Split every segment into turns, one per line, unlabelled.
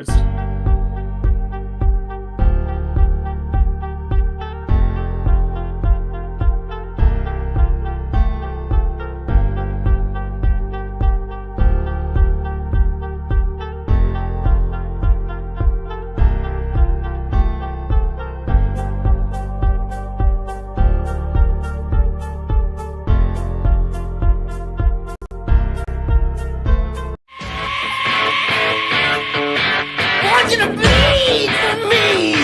It's
Want you to bleed for me.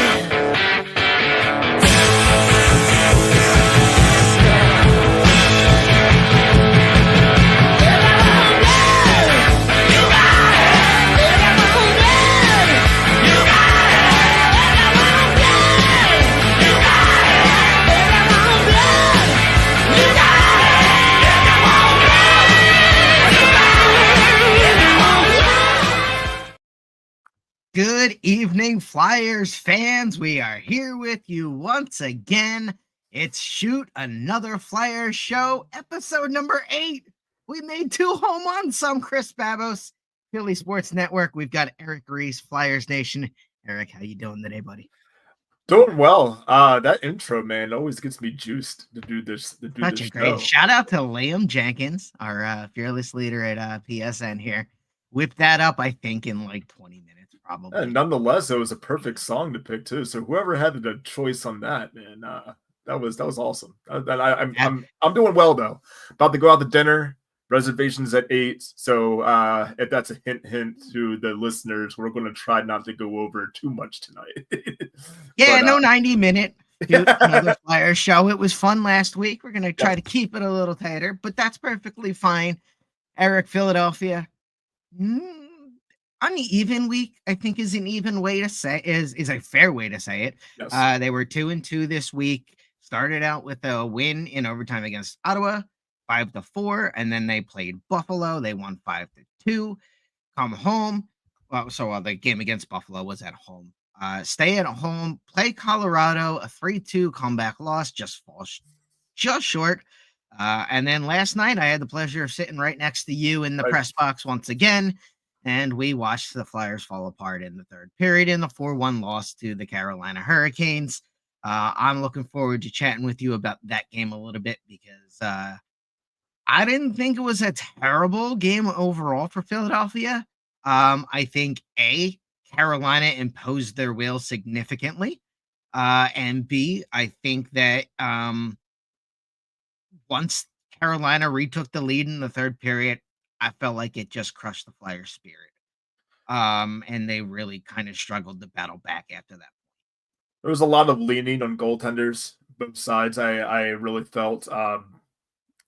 Good evening, Flyers fans. We are here with you once again. It's Shoot Another Flyer Show, episode number 8. We made 2 home runs. I'm Chris Babos, Philly Sports Network. We've got Eric Reese, Flyers Nation. Eric, how you doing today, buddy?
doing well. That intro, man, always gets me juiced to do this.
Such a great shout out to Liam Jenkins, our fearless leader at PSN here. Whipped that up, I think, in like 20 minutes. Probably.
And nonetheless, it was a perfect song to pick too. So whoever had the choice on that, man, that was awesome. I'm doing well though. About to go out to dinner. Reservations at 8. So if that's a hint to the listeners, we're going to try not to go over too much tonight.
Yeah, but, no 90-minute another Flyer show. It was fun last week. We're going to try to keep it a little tighter, but that's perfectly fine. Eric, Philadelphia. Uneven week, I think, is an even way to say is a fair way to say it. Yes. They were 2-2 this week. Started out with a win in overtime against Ottawa, 5-4, and then they played Buffalo. They won 5-2. Come home. Well, so the game against Buffalo was at home. Stay at home, play Colorado, a 3-2 comeback loss, just falls just short. And then last night, I had the pleasure of sitting right next to you in the press box once again. And we watched the Flyers fall apart in the third period in the 4-1 loss to the Carolina Hurricanes. I'm looking forward to chatting with you about that game a little bit because I didn't think it was a terrible game overall for Philadelphia. I think, A, Carolina imposed their will significantly. And B, I think that once Carolina retook the lead in the third period, I felt like it just crushed the Flyers' spirit. And they really kind of struggled to battle back after that.
There was a lot of leaning on goaltenders, both sides. I really felt, and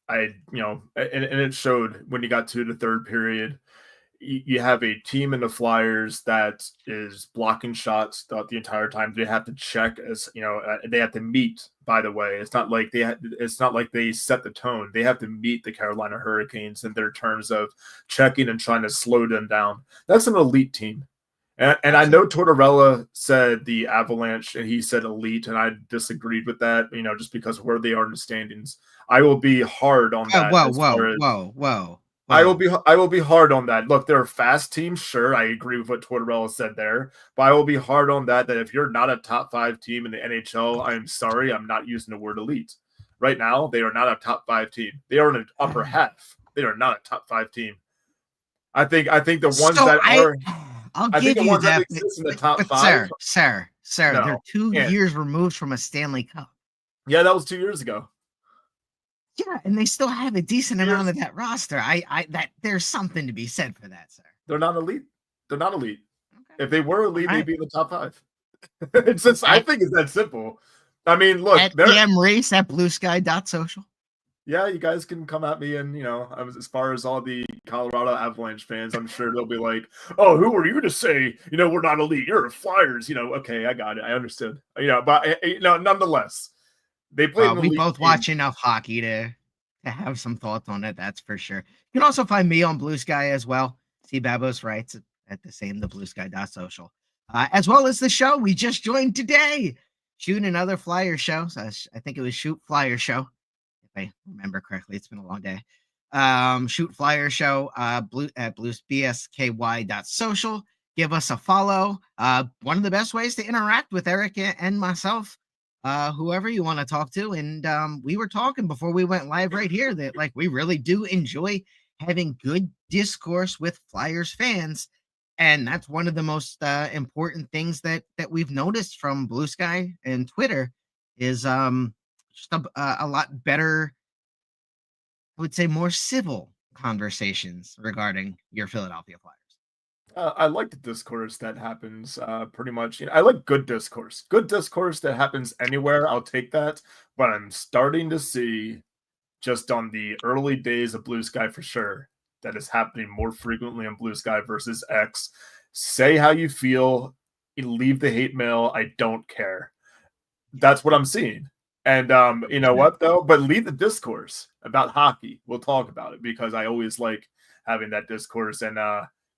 it showed when you got to the third period. You have a team in the Flyers that is blocking shots throughout the entire time. They have to check they have to meet. By the way, it's not like they set the tone. They have to meet the Carolina Hurricanes in their terms of checking and trying to slow them down. That's an elite team. And I know Tortorella said the Avalanche and he said elite, and I disagreed with that, just because of where they are in the standings. I will be hard on that.
Whoa.
I will be hard on that. Look, they're a fast team. Sure, I agree with what Tortorella said there, but I will be hard on that if you're not a top 5 team in the NHL, I'm sorry, I'm not using the word elite. Right now, they are not a top 5 team. They are in the upper half. They are not a top 5 team. I think the ones
I'll give you that.
In the top 5.
Sir, no, they're 2 years removed from a Stanley Cup.
Yeah, that was 2 years ago.
Yeah, and they still have a decent amount of that roster. That there's something to be said for that, sir.
They're not elite. Okay. If they were elite, they'd be in the top 5. It's just, I think it's that simple. I mean, look,
at DM Race at bluesky.social.
Yeah, you guys can come at me, and as far as all the Colorado Avalanche fans, I'm sure they'll be like, "Oh, who are you to say we're not elite? You're a Flyers." Okay, I got it. I understood. But nonetheless. They played.
We both watch enough hockey to have some thoughts on it. That's for sure. You can also find me on Blue Sky as well. See Babos writes at the same, the bluesky.social, as well as the show we just joined today. Shoot Another Flyer Show. So I think it was Shoot Flyer Show, if I remember correctly. It's been a long day. Shoot Flyer Show. Bluesbsky.social. give us a follow. One of the best ways to interact with Eric and myself, whoever you want to talk to. And we were talking before we went live right here that like we really do enjoy having good discourse with Flyers fans. And that's one of the most important things that we've noticed from Blue Sky and Twitter is just a lot better, I would say more civil conversations regarding your Philadelphia Flyers.
I like the discourse that happens pretty much. I like good discourse. Good discourse that happens anywhere. I'll take that. But I'm starting to see, just on the early days of Blue Sky for sure, that is happening more frequently on Blue Sky versus X. Say how you feel. Leave the hate mail. I don't care. That's what I'm seeing. And you know what, though? But leave the discourse about hockey. We'll talk about it because I always like having that discourse and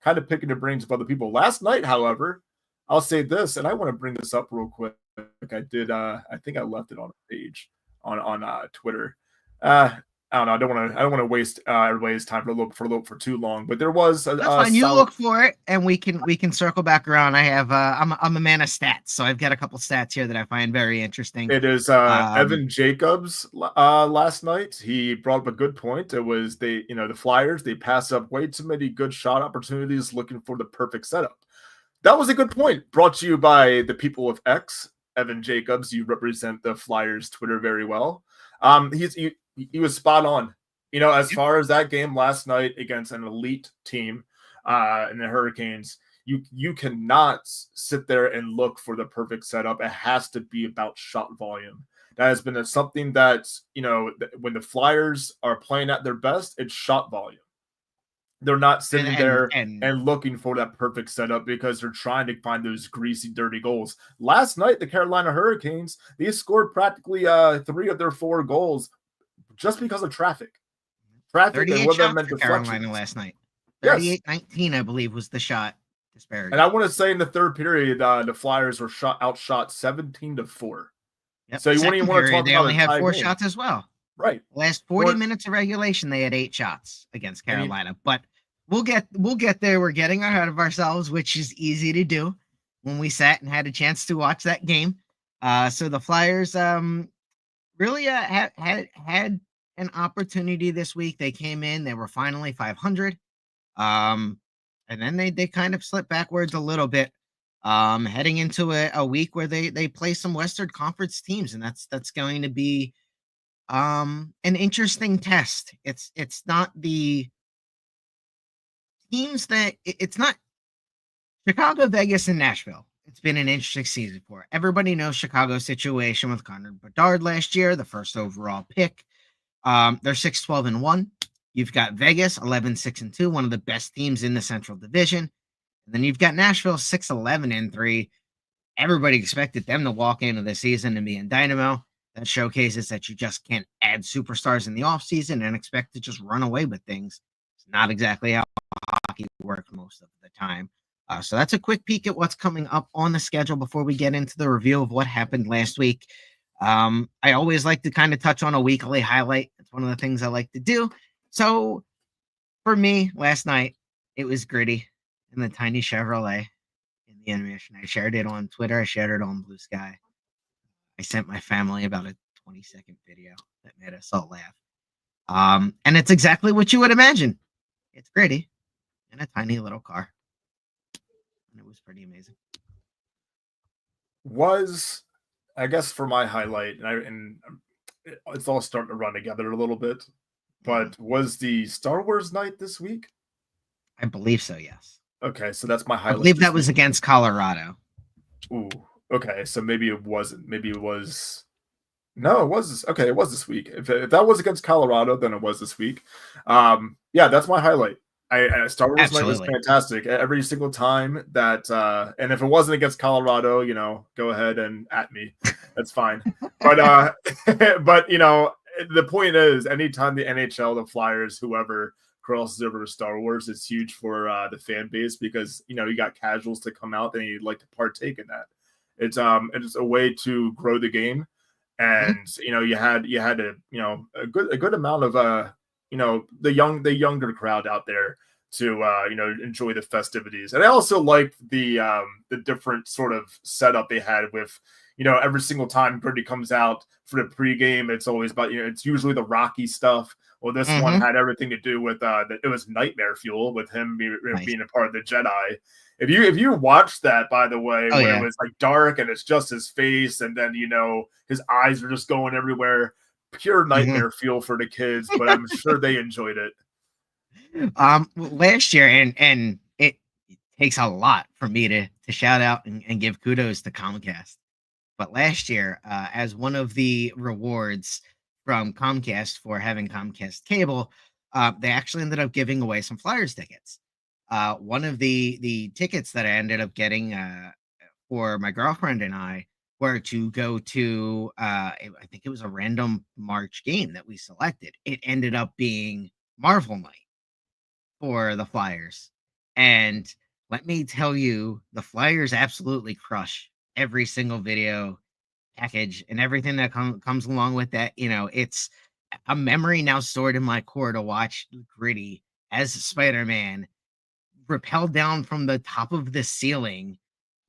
kind of picking the brains of other people. Last night, however, I'll say this, and I want to bring this up real quick. I did. I think I left it on a page on Twitter. I don't know. I don't want to waste everybody's time for too long. But there was
that's fine. You look for it, and we can circle back around. I have I'm a man of stats, so I've got a couple stats here that I find very interesting.
It is Evan Jacobs last night. He brought up a good point. It was the Flyers, they pass up way too many good shot opportunities looking for the perfect setup. That was a good point. Brought to you by the people of X. Evan Jacobs, you represent the Flyers Twitter very well. He was spot on. As far as that game last night against an elite team in the Hurricanes, you cannot sit there and look for the perfect setup. It has to be about shot volume. That has been something that, when the Flyers are playing at their best, it's shot volume. They're not sitting there and looking for that perfect setup because they're trying to find those greasy, dirty goals. Last night, the Carolina Hurricanes, they scored practically 3 of their 4 goals just because of traffic. Traffic and what that meant to
Carolina last night. 38-19, I believe, was the shot disparity.
And I want to say in the third period, the Flyers were outshot 17-4.
Yep. So you wouldn't even want to talk about they only had 4 shots as well.
Right.
Last 40 minutes of regulation, they had 8 shots against Carolina. But we'll get there. We're getting ahead of ourselves, which is easy to do when we sat and had a chance to watch that game. So the Flyers really had an opportunity this week. They came in, they were finally 500. And then they kind of slipped backwards a little bit, heading into a week where they play some Western Conference teams, and that's going to be an interesting test. It's not the teams that it's not Chicago, Vegas, and Nashville. It's been an interesting season for it. Everybody knows Chicago's situation with Connor Bedard last year, the first overall pick. They're 6-12-1. You've got Vegas 11-6-2, one of the best teams in the Central Division. And then you've got Nashville 6-11-3. Everybody expected them to walk into the season and be in dynamo. That showcases that you just can't add superstars in the offseason and expect to just run away with things. It's not exactly how hockey works most of the time. So that's a quick peek at what's coming up on the schedule before we get into the review of what happened last week. I always like to kind of touch on a weekly highlight. It's one of the things I like to do. So for me, last night, it was gritty in the tiny Chevrolet in the intermission. I shared it on Twitter. I shared it on Blue Sky. I sent my family about a 20-second video that made us all laugh. And it's exactly what you would imagine. It's gritty in a tiny little car. And it was pretty amazing.
I guess for my highlight, and it's all starting to run together a little bit, but was the Star Wars night this week?
I believe so, yes.
Okay, so that's my highlight.
I believe that was against Colorado.
Ooh, okay, so maybe it wasn't. Maybe it was. No, it was. Okay, it was this week. If that was against Colorado, then it was this week. Yeah, that's my highlight. Star Wars night was fantastic every single time that, and if it wasn't against Colorado, go ahead and at me. That's fine. But the point is, anytime the NHL, the Flyers, whoever crosses over to Star Wars, it's huge for the fan base because you got casuals to come out and you'd like to partake in that. It's a way to grow the game, and you had a good amount of the younger crowd out there to enjoy the festivities. And I also liked the different sort of setup they had with, every single time Gritty comes out for the pregame, it's always about, it's usually the Rocky stuff. Well, this one had everything to do with it was nightmare fuel with him being a part of the Jedi. If you watched that, by the way, where it was like dark and it's just his face, and then his eyes are just going everywhere, pure nightmare fuel for the kids, but I'm sure they enjoyed it.
Last year, and it takes a lot for me to shout out and give kudos to Comcast. But last year, as one of the rewards from Comcast for having Comcast cable, they actually ended up giving away some Flyers tickets. One of the tickets that I ended up getting for my girlfriend and I were to go to, I think it was a random March game that we selected. It ended up being Marvel Night for the Flyers. And let me tell you, the Flyers absolutely crush every single video package and everything that comes along with that. It's a memory now stored in my core to watch Gritty as Spider-Man rappel down from the top of the ceiling,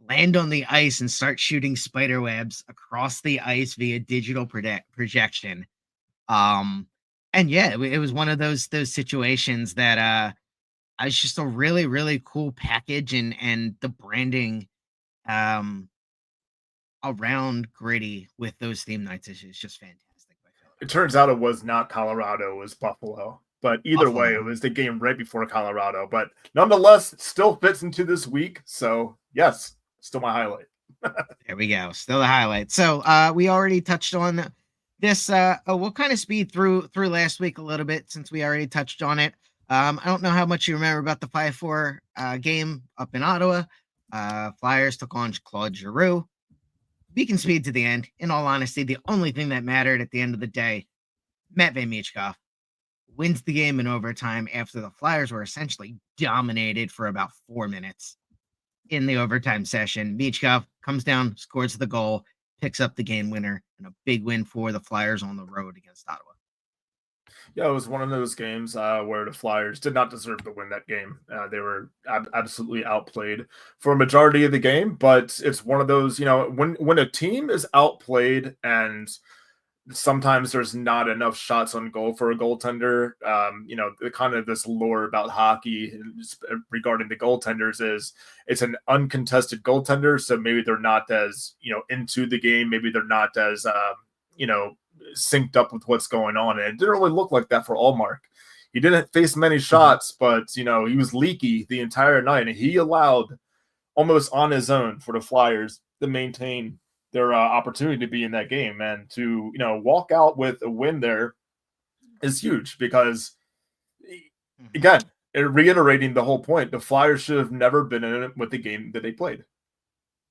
land on the ice, and start shooting spider webs across the ice via digital projection. And yeah, it was one of those situations that it's just a really, really cool package, and the branding around Gritty with those theme nights is just fantastic.
It turns out it was not Colorado, it was Buffalo. But either way, it was the game right before Colorado. But nonetheless, it still fits into this week. So yes, still my highlight.
There we go. Still the highlight. So we already touched on this. We'll kind of speed through last week a little bit since we already touched on it. I don't know how much you remember about the 5-4 game up in Ottawa. Flyers took on Claude Giroux. We can speed to the end. In all honesty, the only thing that mattered at the end of the day, Matvei Michkov wins the game in overtime after the Flyers were essentially dominated for about 4 minutes in the overtime session. Michkov comes down, scores the goal, picks up the game winner, and a big win for the Flyers on the road against Ottawa.
Yeah, it was one of those games where the Flyers did not deserve to win that game. They were absolutely outplayed for a majority of the game, but it's one of those, when a team is outplayed and sometimes there's not enough shots on goal for a goaltender, kind of this lore about hockey regarding the goaltenders is it's an uncontested goaltender, so maybe they're not as, into the game, maybe they're not as, synced up with what's going on. And it didn't really look like that for Allmark. He didn't face many shots, but he was leaky the entire night, and he allowed almost on his own for the Flyers to maintain their opportunity to be in that game, and to walk out with a win there is huge because, again, reiterating the whole point, the Flyers should have never been in it with the game that they played.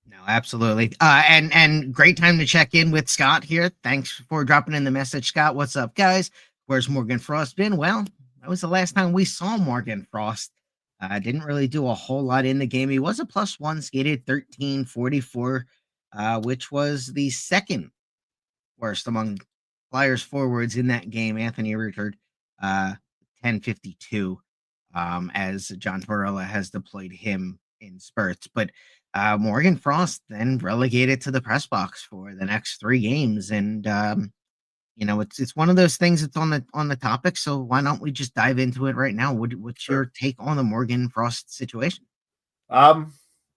No, absolutely. And great time to check in with Scott here. Thanks for dropping in the message, Scott. What's up, guys? Where's Morgan Frost been? Well, that was the last time we saw Morgan Frost. Didn't really do a whole lot in the game. He was a +1, skated 13:44, which was the second worst among Flyers forwards in that game. Anthony Richard, 10:52, as John Torella has deployed him in spurts. But Morgan Frost then relegated to the press box for the next 3 games, and it's one of those things that's on the topic. So why don't we just dive into it right now? What's your take on the Morgan Frost situation?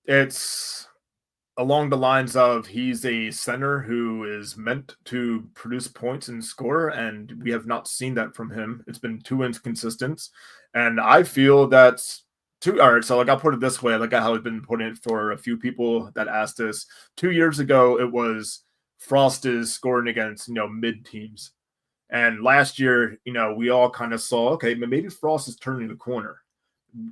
It's along the lines of he's a center who is meant to produce points and score, and we have not seen that from him. It's been too inconsistent, and I feel that's all right, so I'll put it this way, like how I've been putting it for a few people that asked us. 2 years ago, it was Frost is scoring against mid teams, and last year, we all kind of saw, okay, maybe Frost is turning the corner.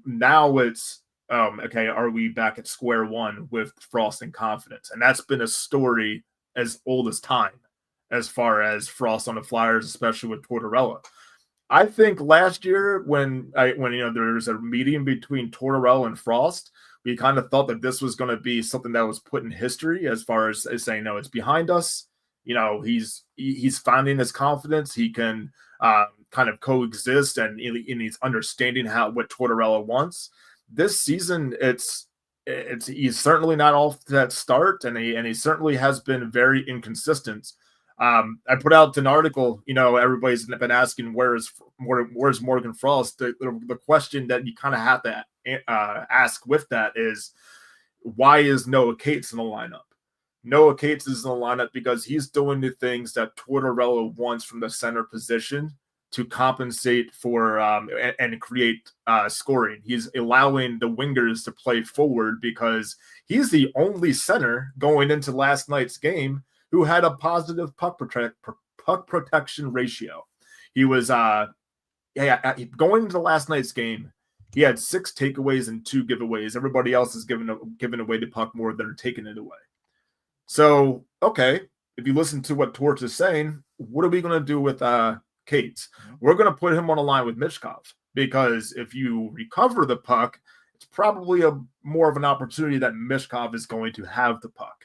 Now it's okay, are we back at square one with Frost and confidence? And that's been a story as old as time, as far as Frost on the Flyers, especially with Tortorella. I think last year when there was a meeting between Tortorella and Frost, we kind of thought that this was going to be something that was put in history, as far as saying, no, it's behind us. He's finding his confidence. He can kind of coexist, and he's understanding what Tortorella wants. This season, he's certainly not off to that start, and he certainly has been very inconsistent. I put out an article. Everybody's been asking where's Morgan Frost. The question that you kind of have to ask with that is, why is Noah Cates in the lineup? Noah Cates is in the lineup because he's doing the things that Tortorella wants from the center position to compensate for and create scoring. He's allowing the wingers to play forward because he's the only center going into last night's game who had a positive puck protection ratio. He was going into last night's game. He had 6 takeaways and 2 giveaways. Everybody else is giving away the puck more than are taking it away. So, okay, if you listen to what Torch is saying, what are we going to do with Cates? We're going to put him on a line with Mishkov, because if you recover the puck, it's probably more of an opportunity that Mishkov is going to have the puck.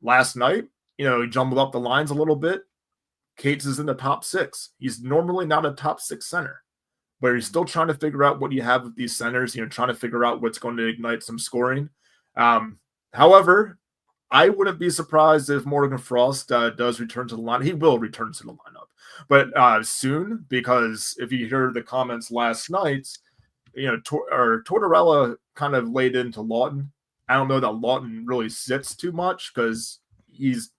Last night, he jumbled up the lines a little bit. Cates is in the top 6. He's normally not a top 6 center, but he's still trying to figure out what you have with these centers, trying to figure out what's going to ignite some scoring. However, I wouldn't be surprised if Morgan Frost does return to the lineup. He will return to the lineup, but soon, because if you hear the comments last night, Tortorella kind of laid into Lawton. I don't know that Lawton really sits too much because he's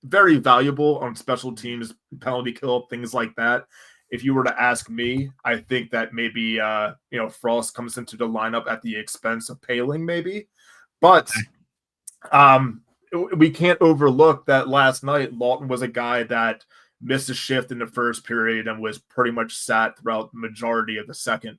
very valuable on special teams, penalty kill, things like that. If you were to ask me, I think that maybe Frost comes into the lineup at the expense of Paling, maybe. But we can't overlook that last night Lawton was a guy that missed a shift in the first period and was pretty much sat throughout the majority of the second.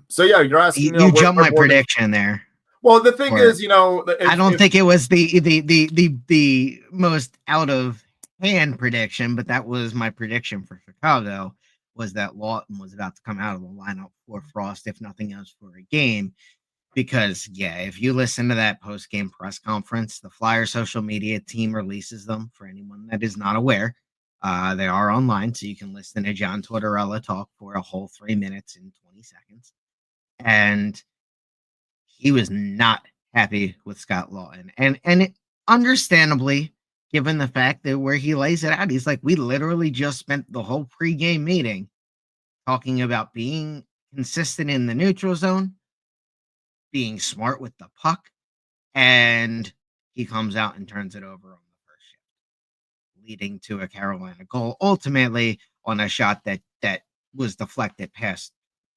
So yeah, you're asking.
You jumped my prediction there.
Well, the thing is,
I don't think it was the most out of hand prediction, but that was my prediction for Chicago, was that Lawton was about to come out of the lineup for Frost, if nothing else, for a game. Because, if you listen to that post-game press conference, the Flyers social media team releases them for anyone that is not aware. They are online, so you can listen to John Tortorella talk for a whole 3 minutes and 20 seconds. And he was not happy with Scott Lawton. And understandably, given the fact that where he lays it out, he's like, we literally just spent the whole pregame meeting talking about being consistent in the neutral zone, being smart with the puck, and he comes out and turns it over on the first shift, leading to a Carolina goal, ultimately on a shot that was deflected past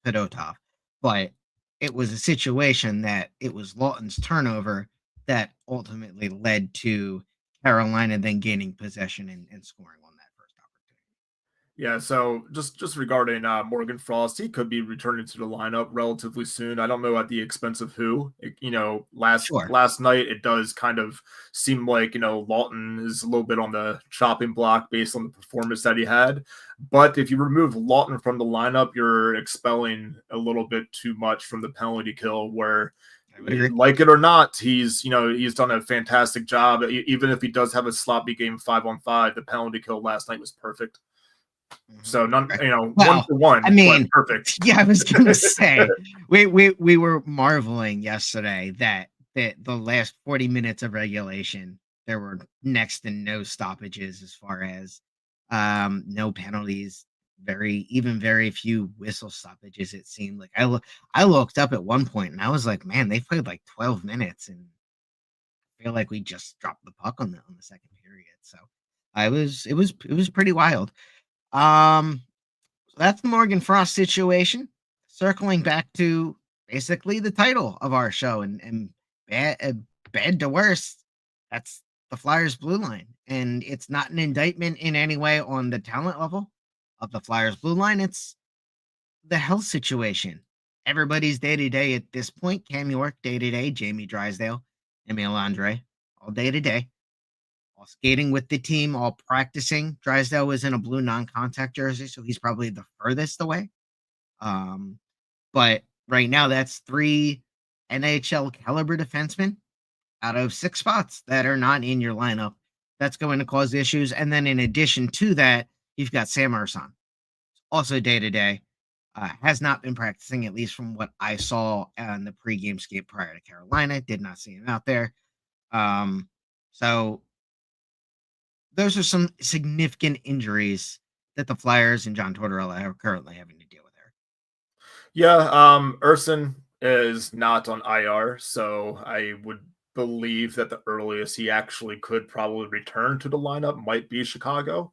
Fedotov. But it was a situation that it was Lawton's turnover that ultimately led to Carolina then gaining possession and scoring on that first opportunity.
Yeah, so just regarding Morgan Frost, he could be returning to the lineup relatively soon. I don't know at the expense of who. Last night it does kind of seem like Lawton is a little bit on the chopping block based on the performance that he had. But if you remove Lawton from the lineup, you're expelling a little bit too much from the penalty kill. Where, like it or not, he's done a fantastic job. Even if he does have a sloppy game 5-on-5, the penalty kill last night was perfect. So one for one.
I mean,
perfect.
Yeah, I was gonna say we were marveling yesterday that the last 40 minutes of regulation there were next to no stoppages as far as no penalties, very few whistle stoppages. It seemed like I looked up at one point and I was like, man, they played like 12 minutes and I feel like we just dropped the puck on the second period. So it was pretty wild. That's the Morgan Frost situation. Circling back to basically the title of our show and bad to worst, that's the Flyers blue line. And it's not an indictment in any way on the talent level of the Flyers blue line. It's the health situation. Everybody's day-to-day at this point. Cam York, day-to-day. Jamie Drysdale, Emile Andre, all day-to-day. All skating with the team, all practicing. Drysdale was in a blue non-contact jersey, so he's probably the furthest away. But right now, that's 3 NHL caliber defensemen out of 6 spots that are not in your lineup. That's going to cause issues. And then in addition to that, you've got Sam Urson. also day to day. Has not been practicing, at least from what I saw on the pregame skate prior to Carolina. Did not see him out there. So those are some significant injuries that the Flyers and John Tortorella are currently having to deal with there.
Yeah, Urson is not on IR, so I would believe that the earliest he actually could probably return to the lineup might be Chicago.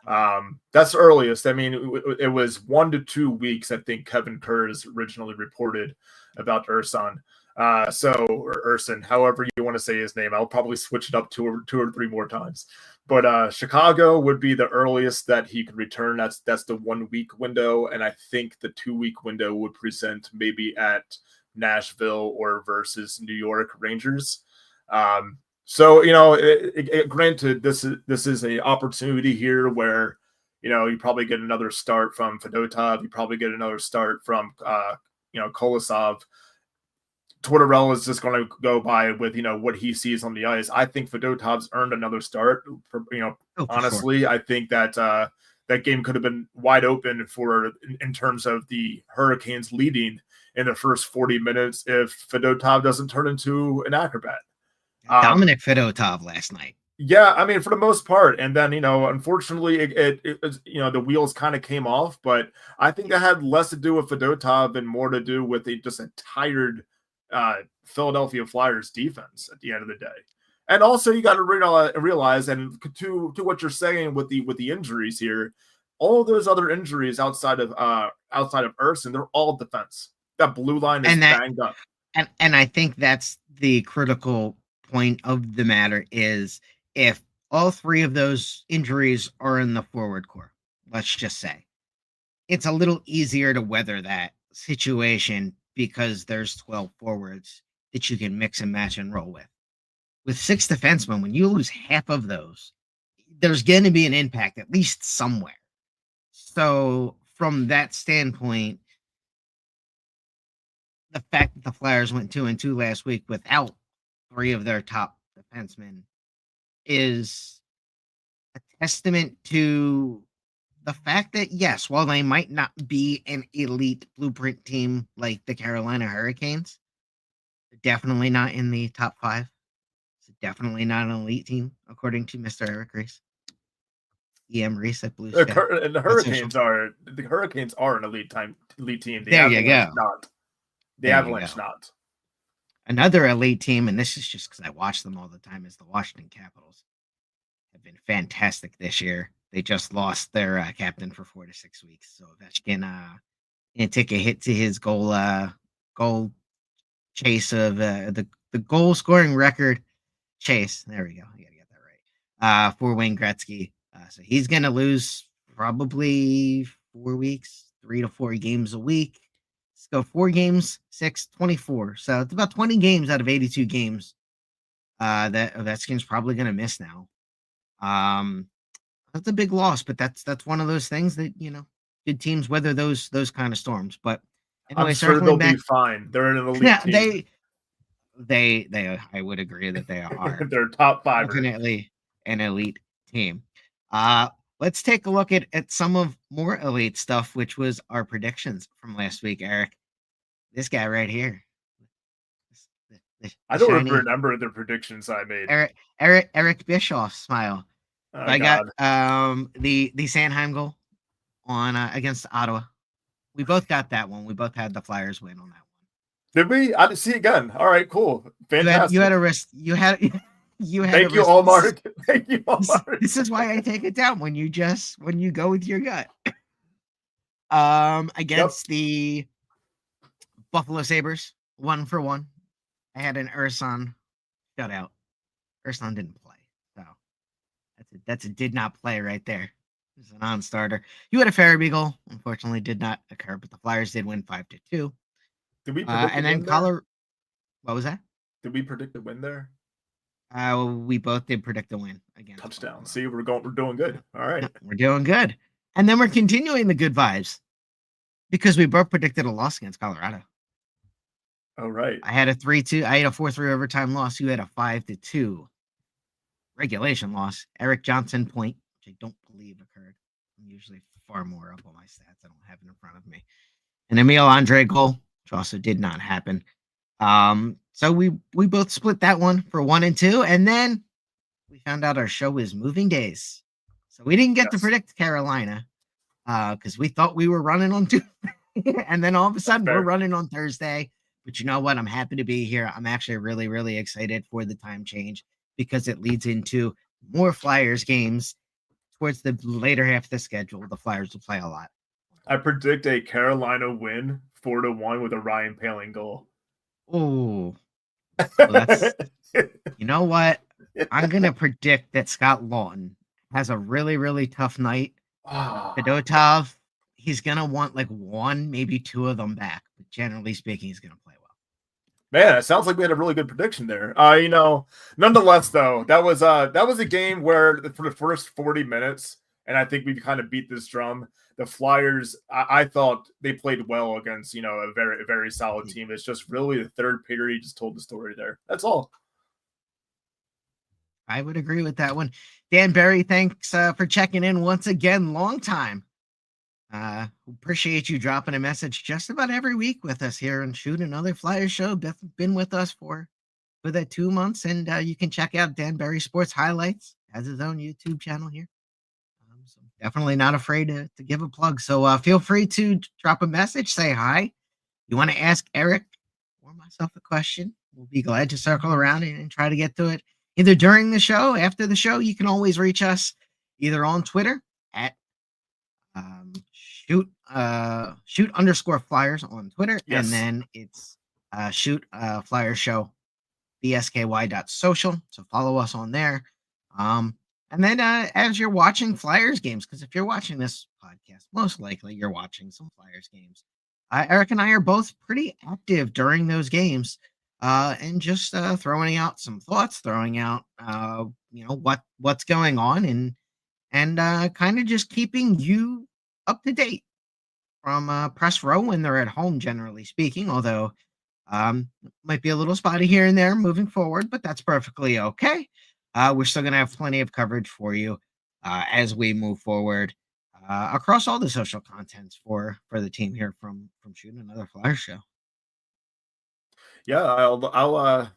That's the earliest. I mean, it was 1 to 2 weeks, I think Kevin Kurz originally reported about Urson. Urson, however you want to say his name, I'll probably switch it up two or three more times. But Chicago would be the earliest that he could return. That's the 1 week window, and I think the 2 week window would present maybe at Nashville or versus New York Rangers. So granted, this is a opportunity here where you probably get another start from Fedotov, you probably get another start from Kolosov. Tortorella is just going to go by with what he sees on the ice. I think Fedotov's earned another start. Honestly, sure. I think that that game could have been wide open in terms of the Hurricanes leading in the first 40 minutes if Fedotov doesn't turn into an acrobat.
Dominic Fedotov last night.
Yeah, I mean, for the most part. And then, unfortunately, it the wheels kind of came off. But I think that had less to do with Fedotov and more to do with just a tired Philadelphia Flyers defense at the end of the day. And also, you got to realize, and to what you're saying with the injuries here, all of those other injuries outside of Urson, they're all defense. That blue line is banged up.
And I think that's the critical point of the matter is if all three of those injuries are in the forward core, let's just say, it's a little easier to weather that situation because there's 12 forwards that you can mix and match and roll with. With 6 defensemen, when you lose half of those, there's going to be an impact, at least somewhere. So from that standpoint, the fact that the Flyers went 2-2 last week without 3 of their top defensemen is a testament to the fact that, yes, while they might not be an elite blueprint team like the Carolina Hurricanes, they're definitely not in the top 5. It's definitely not an elite team, according to Mr. Eric Reese. EM Reese at Blue Sky.
And the Hurricanes are an elite team.
There you go.
Not. The Avalanche not.
Another elite team, and this is just because I watch them all the time, is the Washington Capitals. Have been fantastic this year. They just lost their captain for 4 to 6 weeks. So Ovechkin and take a hit to his goal chase of the goal scoring record chase. There we go. I gotta get that right. For Wayne Gretzky. So he's gonna lose probably 4 weeks, 3 to 4 games a week. Let's go 4 games, 6, 24. So it's about 20 games out of 82 games that Ovechkin's probably gonna miss now. That's a big loss, but that's one of those things that good teams weather those kind of storms. But anyway,
I'm sure they'll be fine. They're an elite team.
They I would agree that they are.
They're top 5.
Definitely an elite team. Let's take a look at some of more elite stuff, which was our predictions from last week, Eric. This guy right here.
I don't remember the predictions I made.
Eric Bischoff smile.
Oh,
I got the Sanheim goal on against Ottawa. We both got that one. We both had the Flyers win on that one.
Did we? I didn't see again. All right, cool. Fantastic.
You had a risk. You had
Thank you, Omar. Thank you, Omar.
This is why I take it down when you go with your gut. Against the Buffalo Sabres, 1-for-1. I had an Urson shutout. Urson didn't play, so that's a did not play right there. It's a non-starter. You had a Farabee goal. Unfortunately, did not occur, but the Flyers did win 5-2.
Did we predict
and then Colorado? What was that?
Did we predict the win there?
We both did predict the win again.
Touchdown. See, we're doing good. All right.
We're doing good. And then we're continuing the good vibes because we both predicted a loss against Colorado.
Oh, right.
I had a 3-2. I had a 4-3 overtime loss. You had a 5-2 regulation loss. Eric Johnson point, which I don't believe occurred. I'm usually far more up on my stats. I don't have it in front of me. An Emil Andre goal, which also did not happen. So we both split that one for 1 and 2, and then we found out our show was moving days. So we didn't get to predict Carolina because we thought we were running on Tuesday, and then all of a sudden we're running on Thursday. But you know what? I'm happy to be here. I'm actually really, really excited for the time change because it leads into more Flyers games towards the later half of the schedule. The Flyers will play a lot.
I predict a Carolina win 4-1 with a Ryan Poehling goal.
Oh, well, that's you know what? I'm gonna predict that Scott Lawton has a really, really tough night. Fedotov, he's gonna want like 1, maybe 2 of them back, but generally speaking, he's gonna play well.
Man, it sounds like we had a really good prediction there. Nonetheless, though, that was a game where for the first 40 minutes, and I think we kind of beat this drum. The Flyers, I thought they played well against, a very, very solid team. It's just really the third period just told the story there. That's all.
I would agree with that one. Dan Berry, thanks for checking in once again. Long time. Appreciate you dropping a message just about every week with us here and Shoot Another Flyers show. Been with us for that 2 months, and you can check out Dan Berry Sports Highlights. Has his own YouTube channel here. So definitely not afraid to give a plug. So feel free to drop a message, say hi. You want to ask Eric or myself a question? We'll be glad to circle around and try to get to it either during the show, after the show. You can always reach us either on Twitter at shoot_Flyers on Twitter. Yes. And then it's shoot Flyers show bsky.social. So follow us on there. And then as you're watching Flyers games, because if you're watching this podcast, most likely you're watching some Flyers games. Eric and I are both pretty active during those games, and just throwing out some thoughts, throwing out what's going on, and kind of just keeping you up to date from press row when they're at home, generally speaking. Although might be a little spotty here and there moving forward, but that's perfectly okay. We're still going to have plenty of coverage for you as we move forward across all the social contents for the team here from Shooting Another Flyers show.
Yeah, I'll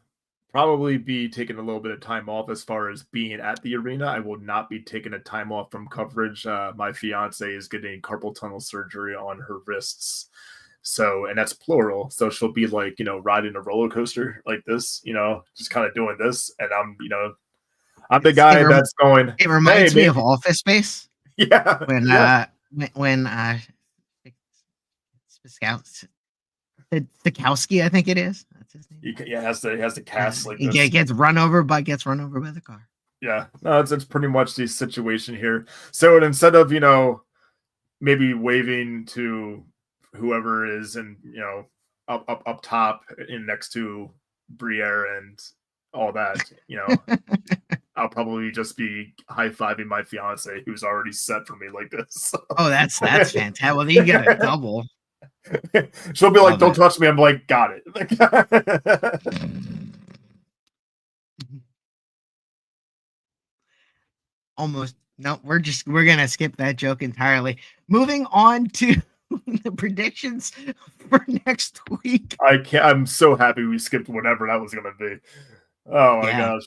probably be taking a little bit of time off as far as being at the arena. I will not be taking a time off from coverage. My fiance is getting carpal tunnel surgery on her wrists. So, and that's plural. So she'll be like, riding a roller coaster like this, just kind of doing this. And I'm the guy that's going.
It reminds me of Office Space.
Yeah.
When Stokowski, I think it is. That's his name.
He has the cast like
he
this.
gets run over by the car.
Yeah, no, it's pretty much the situation here. So instead of maybe waving to whoever is in up top in next to Briere and all that, I'll probably just be high-fiving my fiance who's already set for me like this.
Oh, that's fantastic. Well, you get a double.
She'll be like, "Don't touch me." I'm like, "Got it."
Almost. No, we're gonna skip that joke entirely. Moving on to the predictions for next week.
I'm so happy we skipped whatever that was gonna be. Oh my gosh.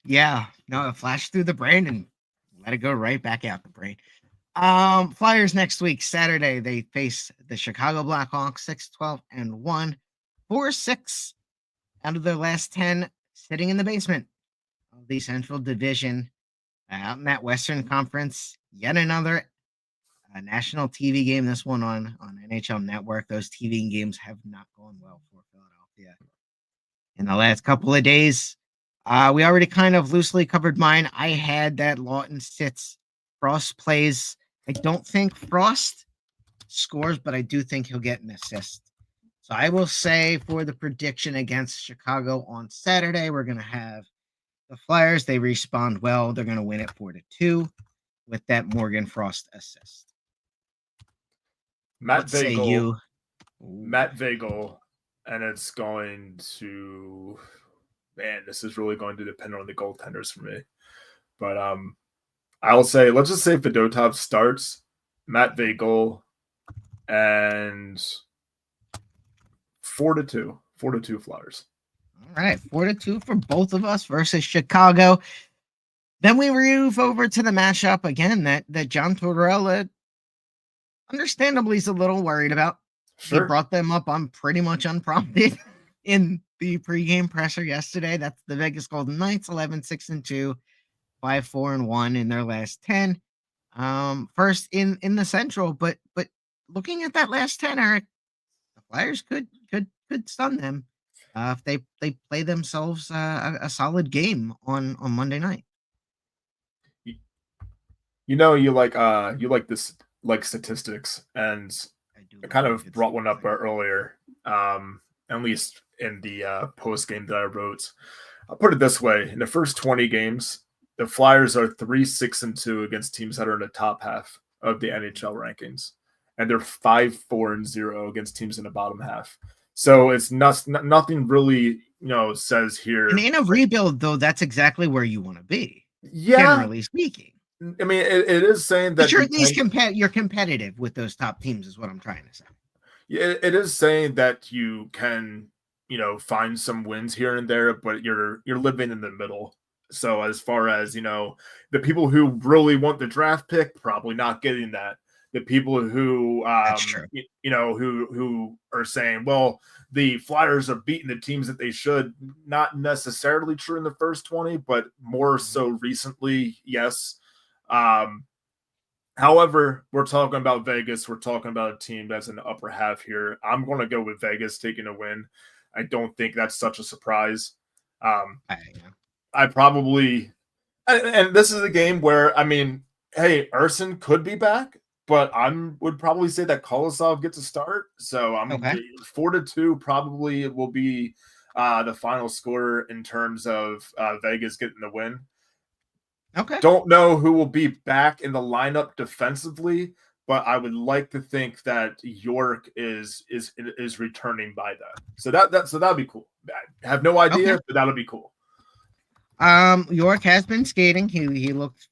Yeah. No, it flashed through the brain and let it go right back out the brain. Flyers next week, Saturday, they face the Chicago Blackhawks 6-12-1, 4-6 out of their last 10, sitting in the basement of the Central Division. Out in that Western Conference, yet another national TV game. This one on NHL Network. Those TV games have not gone well for Philadelphia in the last couple of days. We already kind of loosely covered mine. I had that Lawton sits, Frost plays. I don't think Frost scores, but I do think he'll get an assist. So I will say for the prediction against Chicago on Saturday, we're going to have the Flyers. They respond well. They're going to win it 4-2 with that Morgan Frost assist.
Matt Vagel, and it's going to, man, this is really going to depend on the goaltenders for me. But I'll say, let's just say Fedotov starts. Matt Vagel, and 4-2. 4-2 Flyers.
All right, 4-2 for both of us versus Chicago. Then we move over to the matchup again that John Tortorella understandably is a little worried about. Sure. He brought them up on pretty much unprompted in the pregame presser yesterday. That's the Vegas Golden Knights, 11-6-2, 5-4-1 in their last 10. First in the Central, but looking at that last 10, Eric, the Flyers could stun them if they play themselves a solid game on Monday night.
You know, you like this, like statistics, and I kind of brought one up earlier, at least in the post game that I wrote. I'll put it this way: in the first 20 games, the Flyers are 3-6-2 against teams that are in the top half of the NHL rankings, and they're 5-4-0 against teams in the bottom half. So it's nothing really, says here.
And in a rebuild, though, that's exactly where you want to be.
Yeah,
generally speaking.
I mean, it is saying that
you're at least you're competitive with those top teams, is what I'm trying to say.
Yeah, it is saying that you can, find some wins here and there, but you're living in the middle. So as far as, the people who really want the draft pick, probably not getting that. The people who, who are saying, well, the Flyers are beating the teams that they should, not necessarily true in the first 20, but more so recently, yes. However, we're talking about Vegas. We're talking about a team that's in the upper half here. I'm going to go with Vegas taking a win. I don't think that's such a surprise. I probably, and this is a game where, I mean, hey, Urson could be back, but would probably say that Kolosov gets a start. So I'm 4-2 probably will be the final score in terms of Vegas getting the win.
Okay.
Don't know who will be back in the lineup defensively, but I would like to think that York is returning by that. So that'd be cool. I have no idea, but that'll be cool.
York has been skating. He looked,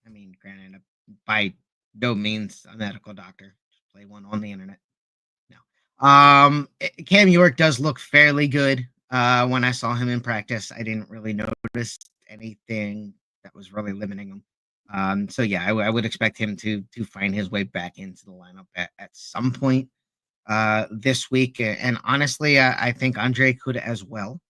I mean, granted, by no means a medical doctor. Just play one on the internet. No. Cam York does look fairly good. When I saw him in practice, I didn't really notice anything that was really limiting him. So yeah, I would expect him to find his way back into the lineup at some point this week. And honestly, I think Andre could as well,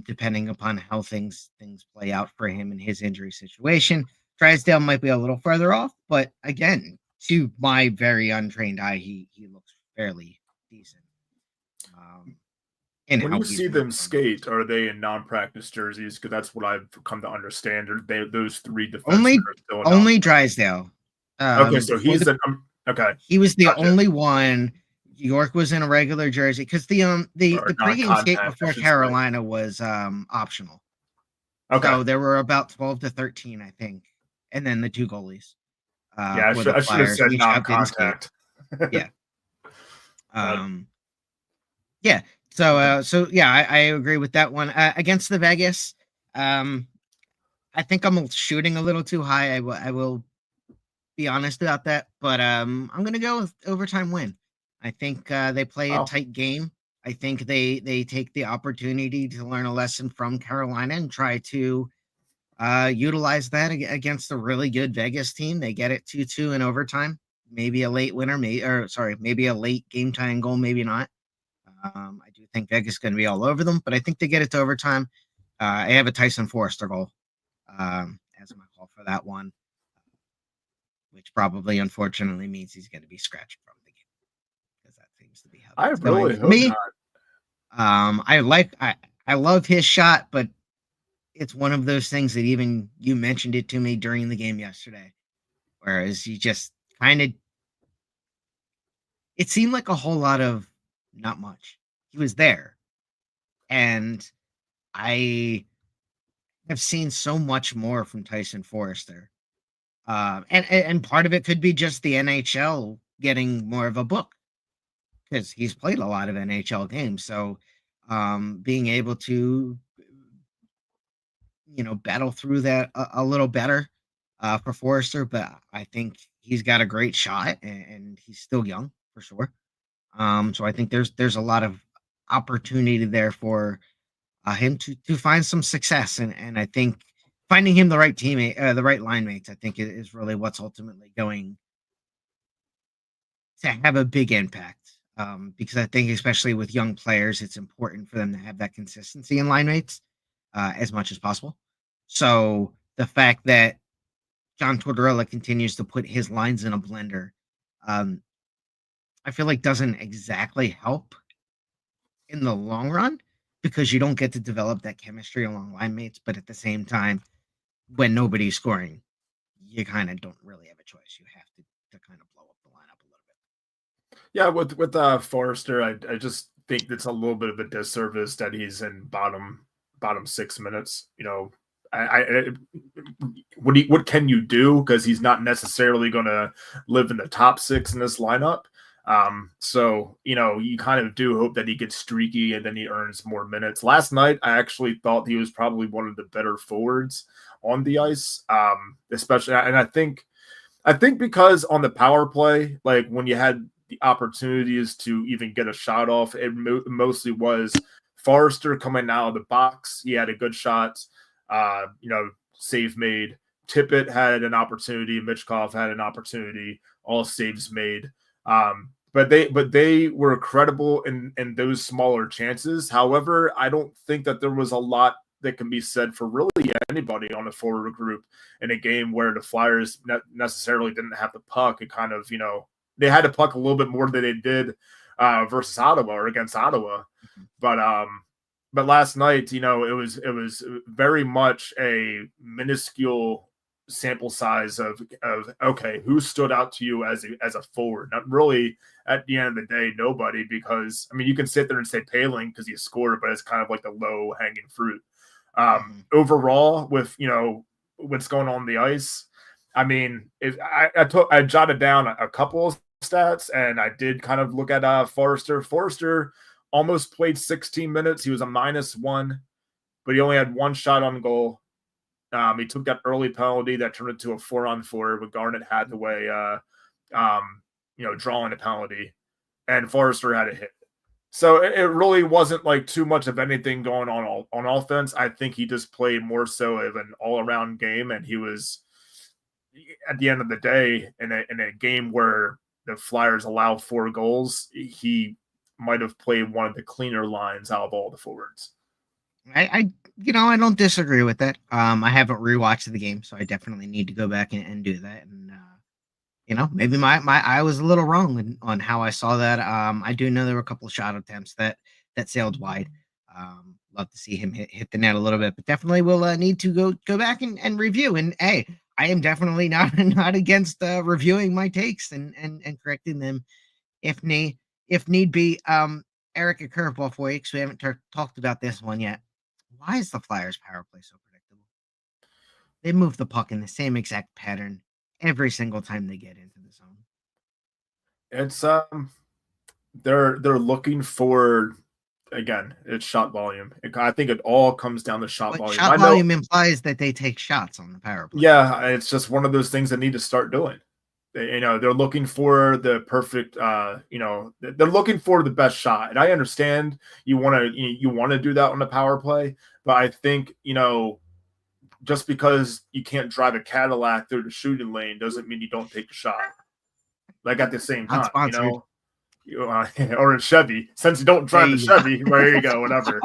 depending upon how things play out for him in his injury situation. Drysdale might be a little further off, but again, to my very untrained eye, he looks fairly decent.
When you see them skate, are they in non-practice jerseys? Because that's what I've come to understand. Are those three defensemen
only Drysdale.
Okay, so he's okay.
He was the only one. York was in a regular jersey because the pregame skate before Carolina was optional. Okay, so there were about 12 to 13, I think, and then the two goalies.
I should have said non-contact.
Yeah. Yeah. So yeah, I agree with that one. Against the Vegas, I think I'm shooting a little too high. I will be honest about that, but I'm gonna go with overtime win. I think they play a tight game. I think they take the opportunity to learn a lesson from Carolina and try to utilize that against a really good Vegas team. They get it 2-2 in overtime. Maybe a late winner, maybe a late game tying goal, maybe not. I do think Vegas is going to be all over them, but I think they get it to overtime. I have a Tyson Forrester goal as my call for that one, which probably, unfortunately, means he's going to be scratched from the game because that seems to be how it's going for me. I love his shot, but it's one of those things that even you mentioned it to me during the game yesterday, whereas he just kind of, it seemed like a whole lot of not much. He was there. And I have seen so much more from Tyson Forrester. And part of it could be just the NHL getting more of a book because he's played a lot of NHL games. So being able to, battle through that a little better for Forrester. But I think he's got a great shot, and he's still young for sure. So I think there's a lot of opportunity there for him to find some success, and I think finding him the right teammate, the right line mates, I think is really what's ultimately going to have a big impact. Because I think especially with young players, it's important for them to have that consistency in line mates as much as possible. So the fact that John Tortorella continues to put his lines in a blender, um, I feel like doesn't exactly help in the long run because you don't get to develop that chemistry along line mates. But at the same time, when nobody's scoring, you kind of don't really have a choice. You have to kind of blow up the lineup a little bit.
Yeah, with Forrester, I just think it's a little bit of a disservice that he's in bottom 6 minutes. You know, what can you do, because he's not necessarily going to live in the top 6 in this lineup. So you know, you kind of do hope that he gets streaky and then he earns more minutes. Last night, I actually thought he was probably one of the better forwards on the ice, especially, and I think because on the power play, like when you had the opportunities to even get a shot off, it mostly was Forrester coming out of the box. He had a good shot, you know, save made. Tippett had an opportunity. Mitchkov had an opportunity. All saves made. But they were credible in those smaller chances. However, I don't think that there was a lot that can be said for really anybody on the forward group in a game where the Flyers necessarily didn't have the puck. It kind of, you know, they had the puck a little bit more than they did versus Ottawa or against Ottawa. But last night, you know, it was very much a minuscule sample size of okay, who stood out to you as a forward? Not really at the end of the day, nobody, because I mean, you can sit there and say Paling because he scored, but it's kind of like the low hanging fruit. Overall, with, you know, what's going on the ice, I mean, if I jotted down a couple of stats, and I did kind of look at Forrester. Forrester almost played 16 minutes. He was a -1, but he only had one shot on goal. He took that early penalty that turned into a 4-on-4 with Garnett Hathaway, you know, drawing a penalty, and Forrester had a hit. So it really wasn't like too much of anything going on offense. I think he just played more so of an all-around game, and he was, at the end of the day, in a game where the Flyers allow 4 goals, he might have played one of the cleaner lines out of all the forwards.
I you know, I don't disagree with that. I haven't rewatched the game, so I definitely need to go back and do that. And you know, maybe my I was a little wrong on how I saw that. I do know there were a couple of shot attempts that sailed wide. Love to see him hit the net a little bit, but definitely will need to go back and review. And hey, I am definitely not against reviewing my takes and correcting them if need be. Eric, a curveball for you, because we haven't talked about this one yet. Why is the Flyers power play so predictable? They move the puck in the same exact pattern every single time they get into the zone.
It's they're looking for, again, it's shot volume. I think it all comes down to shot volume.
Shot volume implies that they take shots on the power play.
Yeah, it's just one of those things that need to start doing. You know, they're looking for the perfect, you know, they're looking for the best shot. And I understand you want to do that on the power play, but I think, you know, just because you can't drive a Cadillac through the shooting lane doesn't mean you don't take a shot. Like at the same time, you know. Or a Chevy, since you don't drive the Chevy, there you go, whatever.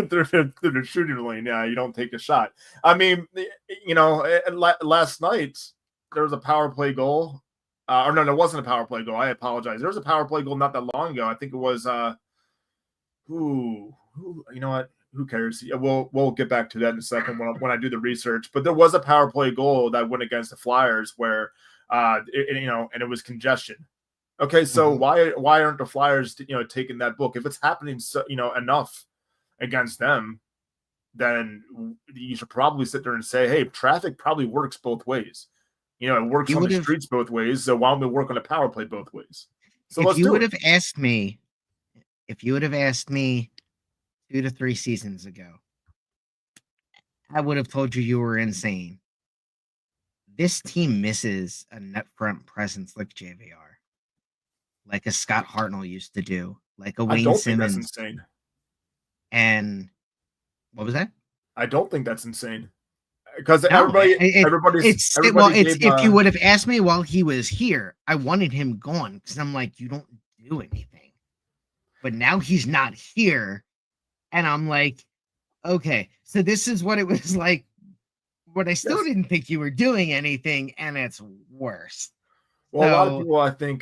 Through the shooting lane, yeah, you don't take a shot. I mean, you know, last night there was a power play goal. Or no, it wasn't a power play goal. I apologize. There was a power play goal not that long ago. I think it was who you know what? Who cares? Yeah, we'll get back to that in a second when I do the research. But there was a power play goal that went against the Flyers where you know, and it was congestion. Okay, so why aren't the Flyers, you know, taking that book? If it's happening, so, you know, enough against them, then you should probably sit there and say, hey, traffic probably works both ways. You know, it works on the streets both ways, so why don't we work on the power play both ways? So
if you would have asked me 2 to 3 seasons ago, I would have told you were insane. this team misses a net front presence like JVR, like a Scott Hartnell used to do, like a Wayne Simmons.
Think that's insane.
And what was that?
I don't think that's insane. Because everybody
if you would have asked me while he was here, I wanted him gone because I'm like, you don't do anything. But now he's not here, and I'm like, okay, so this is what it was like. But I still didn't think you were doing anything, and it's worse.
Well, a lot of people, I think,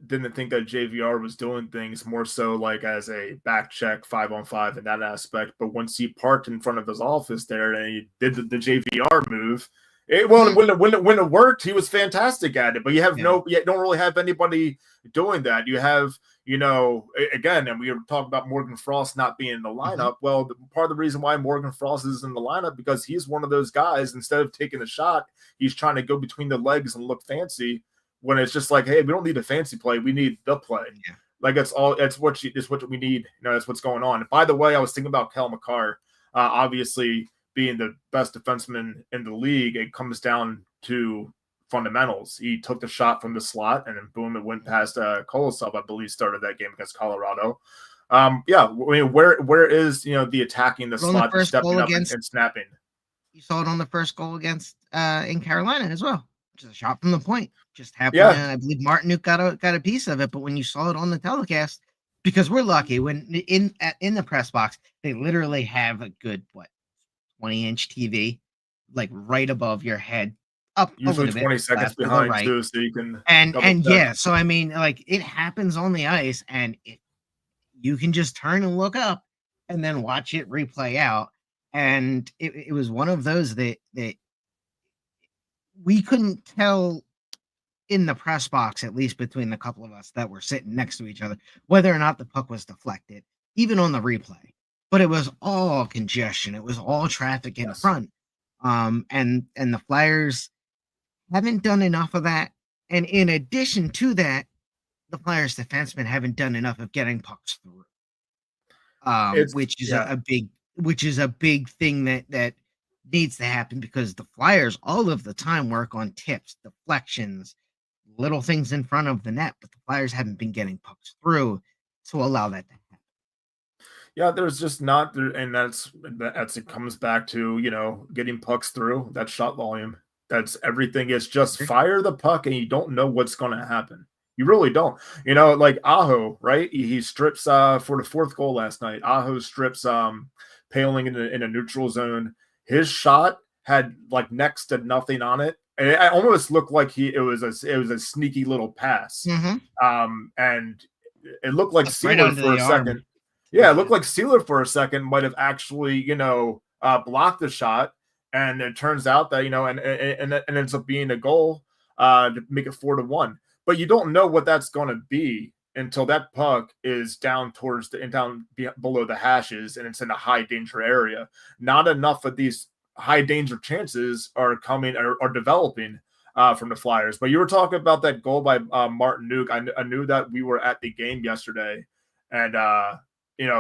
didn't think that JVR was doing things more so like as a back check 5-on-5 in that aspect. But once he parked in front of his office there and he did the JVR move, when it worked, he was fantastic at it. But you have you don't really have anybody doing that. You have, again, and we were talking about Morgan Frost not being in the lineup. Well, part of the reason why Morgan Frost is in the lineup because he's one of those guys. Instead of taking a shot, he's trying to go between the legs and look fancy. When it's just like, hey, we don't need a fancy play, we need the play. Yeah. Like it's what we need. That's what's going on. And by the way, I was thinking about Kel McCarr, obviously being the best defenseman in the league. It comes down to fundamentals. He took the shot from the slot, and then boom, it went past Kolosov. I believe started that game against Colorado. I mean, where is the attacking the slot, stepping up and snapping?
You saw it on the first goal against in Carolina as well. Just a shot from the point. Just happened. I believe Martinuk got a piece of it, but when you saw it on the telecast, because we're lucky, when in the press box, they literally have a good 20-inch TV, like right above your head, up
usually
a little
20
bit,
seconds behind right. Too, so you can
and so I mean, like it happens on the ice, and you can just turn and look up, and then watch it replay out, and it was one of those that we couldn't tell in the press box, at least between the couple of us that were sitting next to each other, whether or not the puck was deflected, even on the replay. But it was all congestion. It was all traffic in front. And the Flyers haven't done enough of that. And in addition to that, the Flyers defensemen haven't done enough of getting pucks through. Which is a big thing that needs to happen, because the Flyers all of the time work on tips, deflections, little things in front of the net, but the Flyers haven't been getting pucks through to allow that to happen.
Yeah, there's just not, and that's it comes back to, getting pucks through, that shot volume. That's everything. It's just fire the puck and you don't know what's going to happen. You really don't. Like Aho, right? He strips for the fourth goal last night. Aho strips Paling in a neutral zone. His shot had like next to nothing on it. And it almost looked like it was a sneaky little pass. And it looked like Sealer for a second. Yeah, it looked like Sealer for a second might have actually, blocked the shot. And it turns out that, and it ends up being a goal to make it 4-1. But you don't know what that's going to be until that puck is down below the hashes and it's in a high danger area. Not enough of these high danger chances are developing from the Flyers. But you were talking about that goal by Martinuk. I knew that we were at the game yesterday, and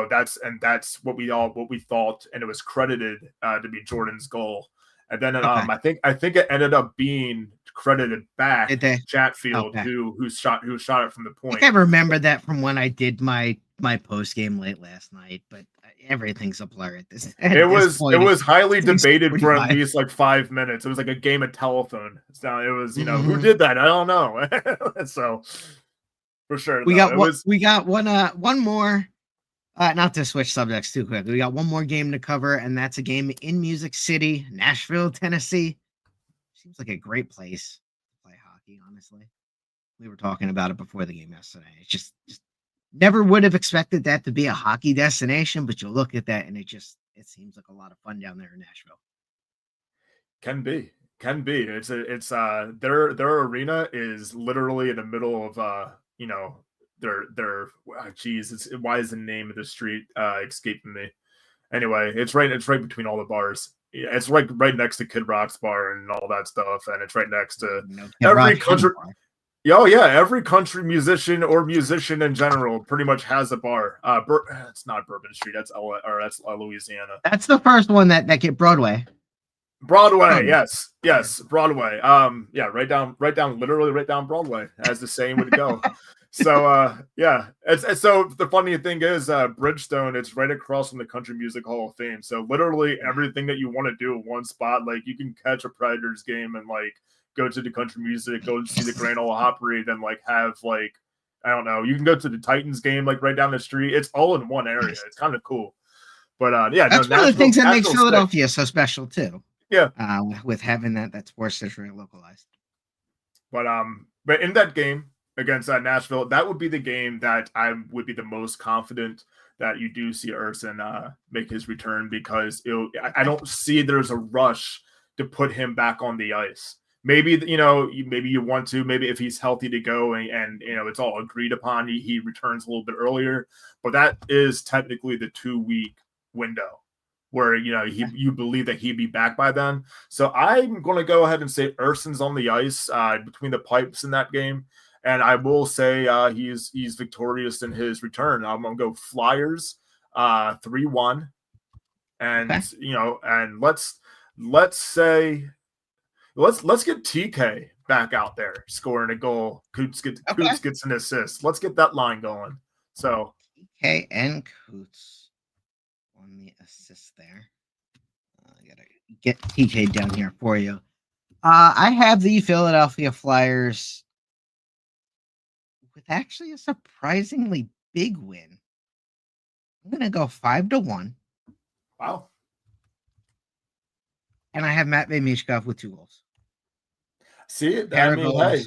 that's what we thought, and it was credited to be Jordan's goal. And then I think it ended up being credited back Chatfield, who shot it from the point.
I remember that from when I did my post game late last night, but everything's a blur at this.
It was highly debated for at least like 5 minutes. It was like a game of telephone. So it was who did that? I don't know. So for sure,
we got one more. Not to switch subjects too quick. We got one more game to cover, and that's a game in Music City, Nashville, Tennessee. Seems like a great place to play hockey, honestly. We were talking about it before the game yesterday. It's just never would have expected that to be a hockey destination, but you look at that and it seems like a lot of fun down there in Nashville.
Can be. It's their arena is literally in the middle of why is the name of the street escaping me? Anyway, it's right between all the bars. Yeah, it's right next to Kid Rock's bar and all that stuff, and it's right next to every country. Oh yeah, every country musician or musician in general pretty much has a bar. It's not Bourbon Street. That's Louisiana.
That's the first one that get Broadway.
Broadway, yes, Broadway. Yeah, literally right down Broadway, as the saying would go. So, yeah, and so the funny thing is, Bridgestone, it's right across from the Country Music Hall of Fame. So literally everything that you want to do in one spot, like you can catch a Predators game and like go to the country music, go see the Grand Ole Opry, then like have like I don't know, you can go to the Titans game like right down the street. It's all in one area. It's kind of cool. But yeah,
that's one of the things that makes Philadelphia so special too.
Yeah,
with having that sports district localized.
But in that game against Nashville, that would be the game that I would be the most confident that you do see Urson make his return, because I don't see there's a rush to put him back on the ice. Maybe maybe you want to, maybe if he's healthy to go and it's all agreed upon, he returns a little bit earlier, but that is technically the 2-week window where you believe that he'd be back by then. So I'm going to go ahead and say Urson's on the ice between the pipes in that game, and I will say he's victorious in his return. I'm going to go Flyers 3-1, and and let's get TK back out there scoring a goal. Coots gets an assist. Let's get that line going. So
TK and Coots on the assist there. I gotta get TK down here for you. I have the Philadelphia Flyers with actually a surprisingly big win. I'm gonna go 5-1.
Wow.
And I have Matvei Michkov with 2 goals.
See, I mean, hey,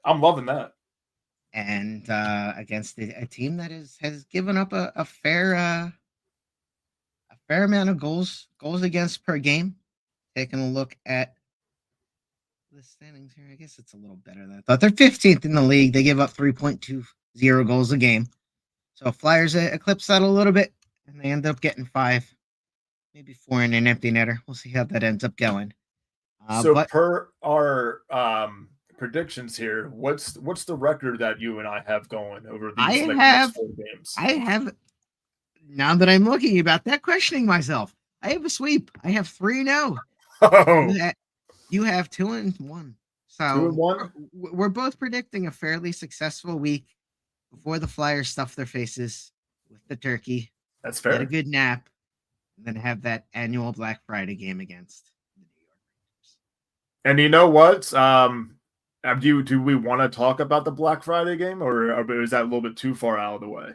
I'm loving that.
And against a team that has given up a fair amount of goals against per game. Taking a look at the standings here, I guess it's a little better than I thought. They're 15th in the league. They give up 3.20 goals a game. So Flyers eclipse that a little bit, and they end up getting 5, maybe 4 in an empty netter. We'll see how that ends up going.
So per our predictions here, what's the record that you and I have going over these next 4 games?
I have, now that I'm looking about that, questioning myself, I have a sweep. I have 3-0. Oh. You have 2-1. So
2-1.
We're both predicting a fairly successful week before the Flyers stuff their faces with the turkey.
That's fair.
Get a good nap, and then have that annual Black Friday game against the New York Rangers.
And you know what? Do we want to talk about the Black Friday game, or is that a little bit too far out of the way?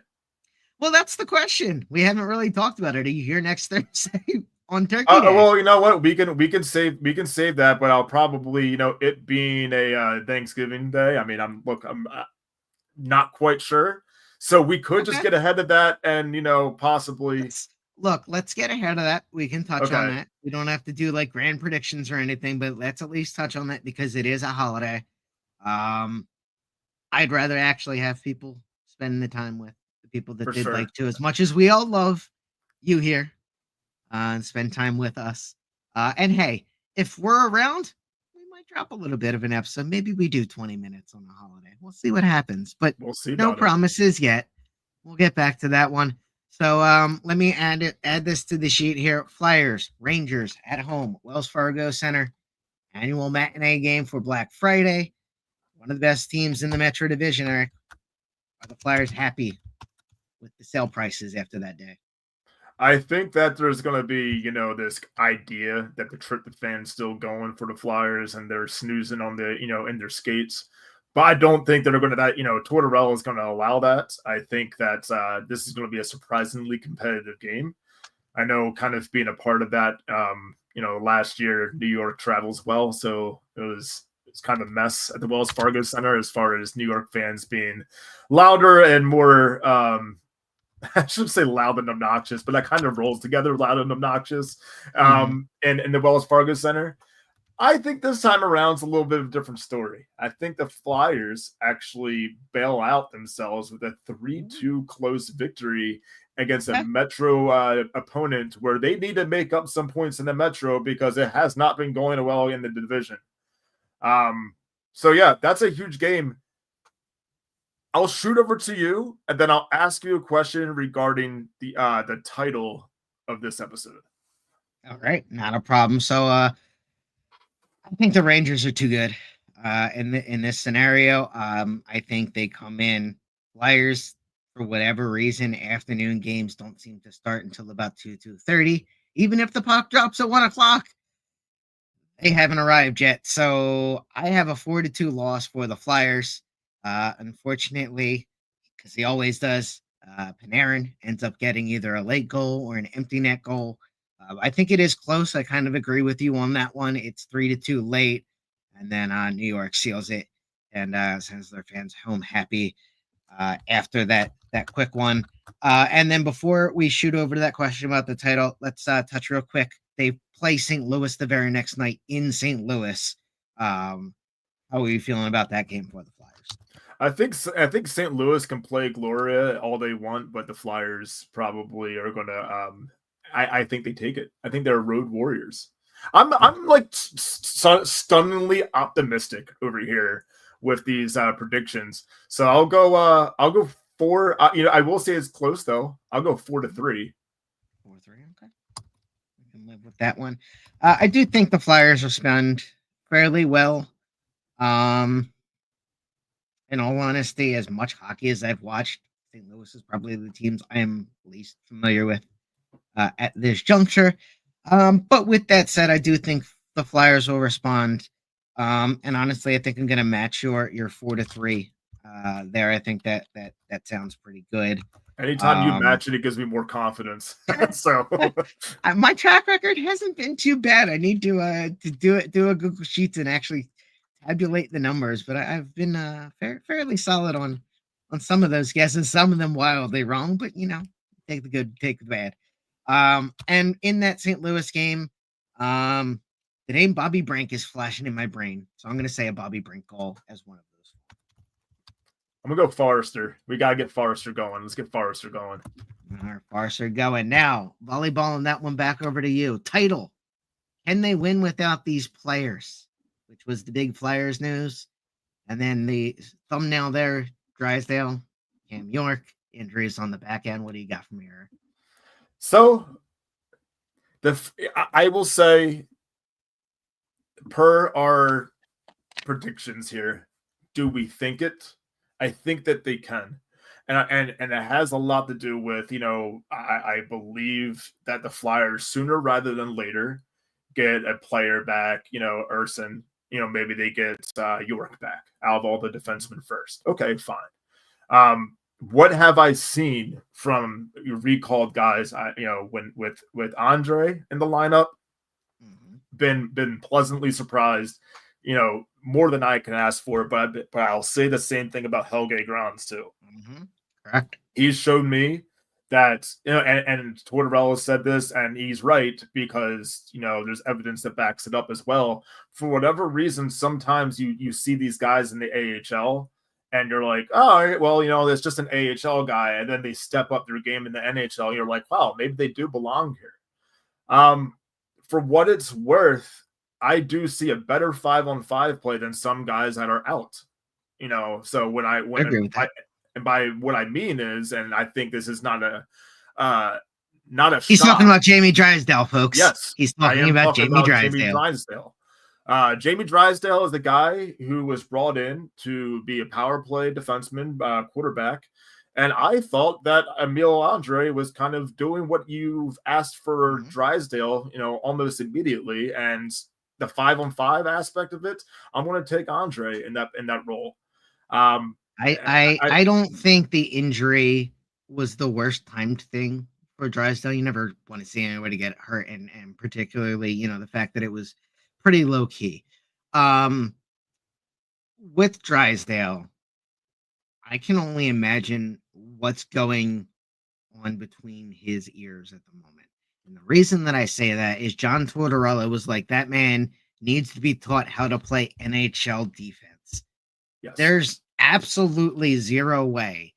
Well, that's the question. We haven't really talked about it. Are you here next Thursday on Turkey Day?
Well, you know what? We can save that, but I'll probably, it being a Thanksgiving Day. I mean, I'm not quite sure, so we could just get ahead of that and possibly.
Let's get ahead of that. We can touch on that. We don't have to do like grand predictions or anything, but let's at least touch on that because it is a holiday. I'd rather actually have people spend the time with the people that they'd like to, as much as we all love you here, and spend time with us. And hey, if we're around, we might drop a little bit of an episode. Maybe we do 20 minutes on the holiday. We'll see what happens, but
we'll see.
No promises yet. We'll get back to that one. So let me add this to the sheet here. Flyers, Rangers at home, Wells Fargo Center, annual matinee game for Black Friday. One of the best teams in the Metro Division. Eric, are the Flyers happy with the sale prices after that day?
I think that there's going to be, this idea that the fans still going for the Flyers and they're snoozing on the, in their skates. But I don't think that they're going to, Tortorella is going to allow that. I think that this is going to be a surprisingly competitive game. I know kind of being a part of that, last year, New York travels well. So it's kind of a mess at the Wells Fargo Center as far as New York fans being louder and more, I shouldn't say loud and obnoxious, but that kind of rolls together, loud and obnoxious, in the Wells Fargo Center. I think this time around it's a little bit of a different story. I think the Flyers actually bail out themselves with a 3-2 close victory against a Metro opponent where they need to make up some points in the Metro because it has not been going well in the division. So yeah, that's a huge game. I'll shoot over to you, and then I'll ask you a question regarding the title of this episode.
All right, not a problem. So I think the Rangers are too good in this scenario. I think they come in. Flyers, for whatever reason, afternoon games don't seem to start until about 2:30. Even if the puck drops at 1 o'clock, they haven't arrived yet. So I have a 4-2 loss for the Flyers. Unfortunately, because he always does, Panarin ends up getting either a late goal or an empty net goal. I think it is close. I kind of agree with you on that one. It's 3-2 late, and then New York seals it and sends their fans home happy after that quick one. And then before we shoot over to that question about the title, let's touch real quick. They play St. Louis the very next night in St. Louis. How are you feeling about that game for the Flyers?
I think St. Louis can play Gloria all they want, but the Flyers probably are going to. I think they take it. I think they're road warriors. I'm like stunningly optimistic over here with these predictions. So I'll go 4. I will say it's close though. I'll go 4-3.
4-3. Okay, we can live with that one. I do think the Flyers respond fairly well. In all honesty, as much hockey as I've watched, St. Louis is probably the teams I am least familiar with at this juncture. But with that said, I do think the Flyers will respond. And honestly, I think I'm going to match your 4-3 there. I think that sounds pretty good.
Anytime you match it, it gives me more confidence. So
my track record hasn't been too bad. I need to do a Google Sheets and actually tabulate the numbers, but I've been fairly solid on some of those guesses. Some of them wildly wrong, but take the good, take the bad. And in that St. Louis game, the name Bobby Brink is flashing in my brain, so I'm going to say a Bobby Brink goal as one of those.
I'm gonna go Forrester. We gotta get Forrester going. Let's get Forrester going.
All right, Forrester going now. Volleyballing that one back over to you. Title: can they win without these players? Which was the big Flyers news. And then the thumbnail there, Drysdale, Cam York, injuries on the back end. What do you got from here?
So, I will say, per our predictions here, do we think it? I think that they can. And it has a lot to do with, I believe that the Flyers sooner rather than later get a player back, Urson, maybe they get York back out of all the defensemen first. Okay, fine. What have I seen from your recalled guys? When with Andre in the lineup, been pleasantly surprised. More than I can ask for. But I'll say the same thing about Helge Grans too.
Correct.
He's shown me that and Tortorella said this, and he's right because there's evidence that backs it up as well. For whatever reason, sometimes you see these guys in the AHL. And you're like, oh, well, there's just an AHL guy. And then they step up their game in the NHL. You're like, wow, maybe they do belong here. For what it's worth, I do see a better 5-on-5 play than some guys that are out. So I agree with that. And by what I mean is, and I think this is not a
He's talking about Jamie Drysdale, folks.
Yes.
He's talking about Jamie Drysdale.
Jamie Drysdale is the guy who was brought in to be a power play defenseman, quarterback. And I thought that Emil Andre was kind of doing what you've asked for Drysdale, almost immediately. And the 5-on-5 aspect of it, I'm going to take Andre in that role.
I don't think the injury was the worst timed thing for Drysdale. You never want to see anybody get hurt, and particularly, the fact that it was pretty low key. With Drysdale, I can only imagine what's going on between his ears at the moment. And the reason that I say that is John Tortorella was like, that man needs to be taught how to play NHL defense.
Yes.
There's absolutely zero way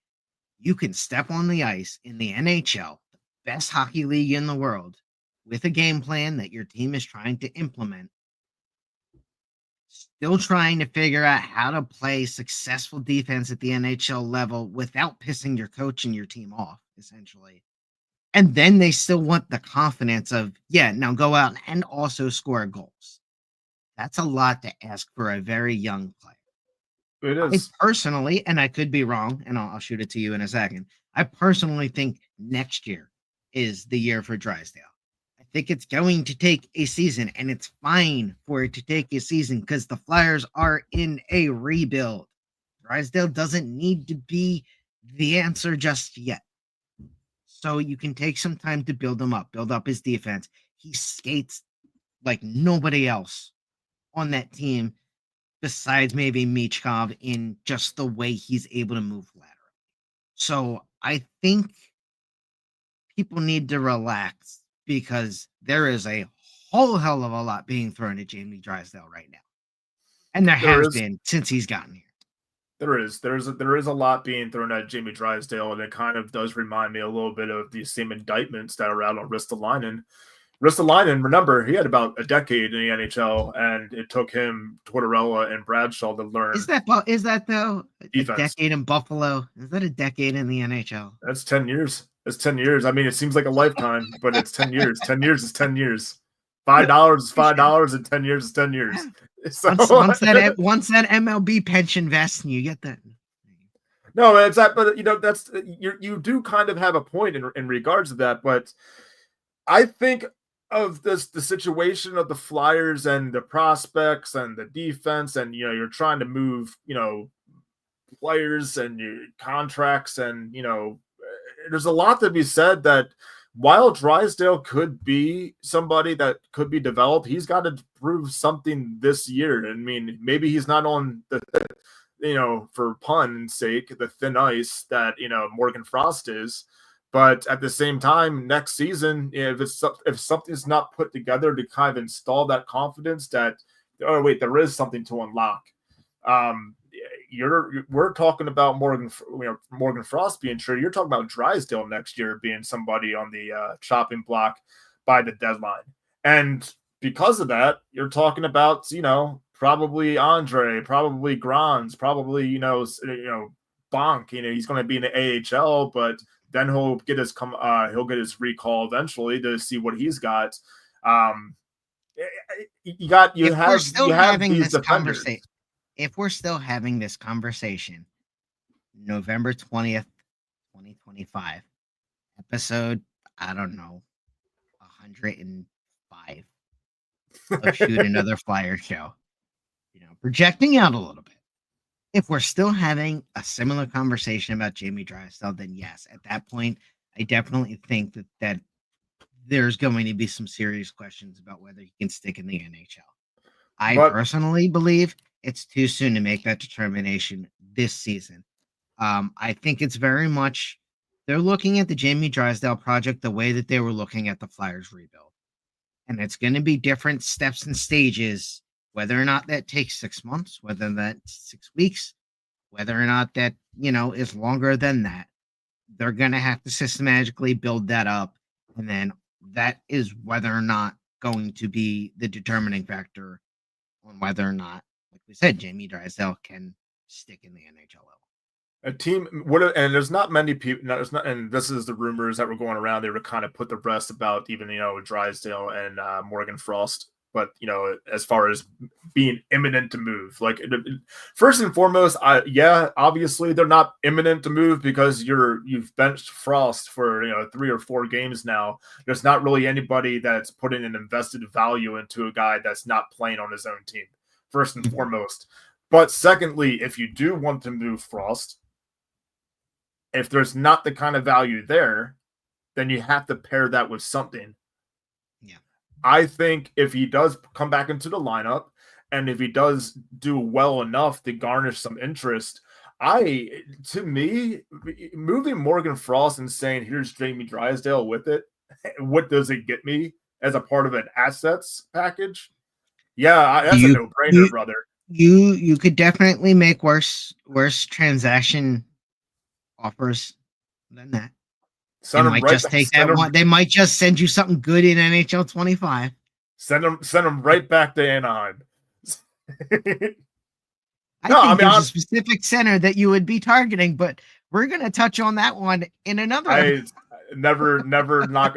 you can step on the ice in the NHL, the best hockey league in the world, with a game plan that your team is trying to implement, still trying to figure out how to play successful defense at the NHL level without pissing your coach and your team off, essentially. And then they still want the confidence of, now go out and also score goals. That's a lot to ask for a very young player.
It
I
is.
personally, and I could be wrong, and I'll shoot it to you in a second. I personally think next year is the year for Drysdale. I think it's going to take a season, and it's fine for it to take a season because the Flyers are in a rebuild. Drysdale doesn't need to be the answer just yet. So you can take some time to build him up, build up his defense. He skates like nobody else on that team besides maybe Michkov in just the way he's able to move laterally. So I think people need to relax because there is a whole hell of a lot being thrown at Jamie Drysdale right now. And there has been since he's gotten here.
There is a lot being thrown at Jamie Drysdale, and it kind of does remind me a little bit of the same indictments that are out on Ristolainen. Ristolainen, remember, he had about a decade in the NHL, and it took him, Tortorella, and Bradshaw to learn.
Is that though defense. A decade in Buffalo? Is that a decade in the NHL?
That's 10 years. It's 10 years. I mean, it seems like a lifetime, but it's 10 years. 10 years is 10 years. $5 is $5, and 10 years is 10 years. So,
once that MLB pension vests, and you get that.
No, it's that, but that's you do kind of have a point in regards to that, but I think of the situation of the Flyers and the prospects and the defense, and you're trying to move players and your contracts, and there's a lot to be said that while Drysdale could be somebody that could be developed, he's got to prove something this year. I mean, maybe he's not on the for pun's sake, the thin ice that Morgan Frost is. But at the same time, next season, if something's not put together to kind of install that confidence that, oh wait, there is something to unlock. We're talking about Morgan Frost being traded. You're talking about Drysdale next year being somebody on the chopping block by the deadline, and because of that, you're talking about probably Andre, probably Grans, probably Bonk. He's going to be in the AHL, but then he'll get his recall eventually to see what he's got. You have these defenders.
If we're still having this conversation, November 20th, 2025, episode, I don't know, 105 of Shoot Another Flyer Show, projecting out a little bit. If we're still having a similar conversation about Jamie Drysdale, then yes, at that point, I definitely think that there's going to be some serious questions about whether he can stick in the NHL. I personally believe it's too soon to make that determination this season. I think it's very much they're looking at the Jamie Drysdale project the way that they were looking at the Flyers rebuild. And it's going to be different steps and stages, whether or not that takes 6 months, whether that's 6 weeks, whether or not that, is longer than that. They're going to have to systematically build that up. And then that is whether or not going to be the determining factor on whether or not, like we said, Jamie Drysdale can stick in the NHL level.
A team and there's not many people. And this is the rumors that were going around. They were kind of put the rest about even Drysdale and Morgan Frost. But as far as being imminent to move, like first and foremost, obviously they're not imminent to move because you've benched Frost for 3 or 4 games now. There's not really anybody that's putting an invested value into a guy that's not playing on his own team. First and foremost, but secondly, if you do want to move Frost, if there's not the kind of value there, then you have to pair that with something.
Yeah.
I think if he does come back into the lineup and if he does do well enough to garnish some interest, to me, moving Morgan Frost and saying, here's Jamie Drysdale with it, what does it get me as a part of an assets package? Yeah, that's a no-brainer, brother.
You could definitely make worse transaction offers than that. They might just send you something good in NHL 25.
Send them right back to Anaheim.
I think there's a specific center that you would be targeting, but we're going to touch on that one in another.
never not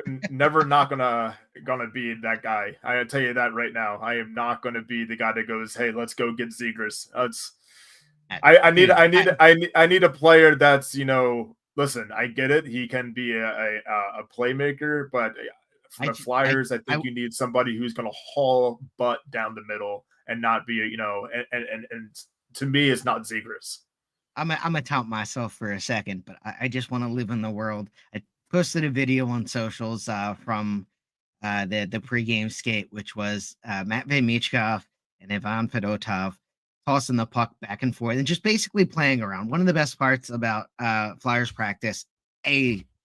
gonna be that guy. I tell you that right now. I am not gonna be the guy that goes, "Hey, let's go get Zegras." I need a player that's, listen. I get it. He can be a playmaker, but for the Flyers, I think you need somebody who's gonna haul butt down the middle and not be, and to me, it's not Zegras.
I'm gonna tout myself for a second, but I just want to live in the world. I posted a video on socials from the pregame skate, which was Matvei Michkov and Ivan Fedotov tossing the puck back and forth and just basically playing around. One of the best parts about Flyers practice,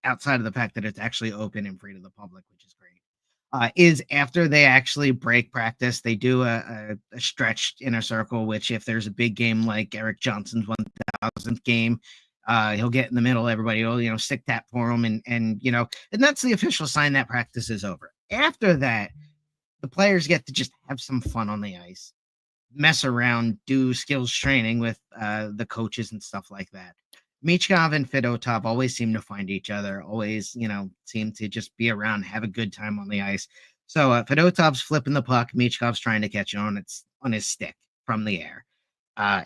outside of the fact that it's actually open and free to the public, which is great, is after they actually break practice, they do a stretched inner circle, which if there's a big game like Eric Johnson's 1000th game, he'll get in the middle, everybody will, stick tap for him, and that's the official sign that practice is over. After that, the players get to just have some fun on the ice, mess around, do skills training with the coaches and stuff like that. Michkov and Fedotov always seem to find each other, always, seem to just be around, have a good time on the ice. So Fedotov's flipping the puck, Michkov's trying to catch it on his stick from the air.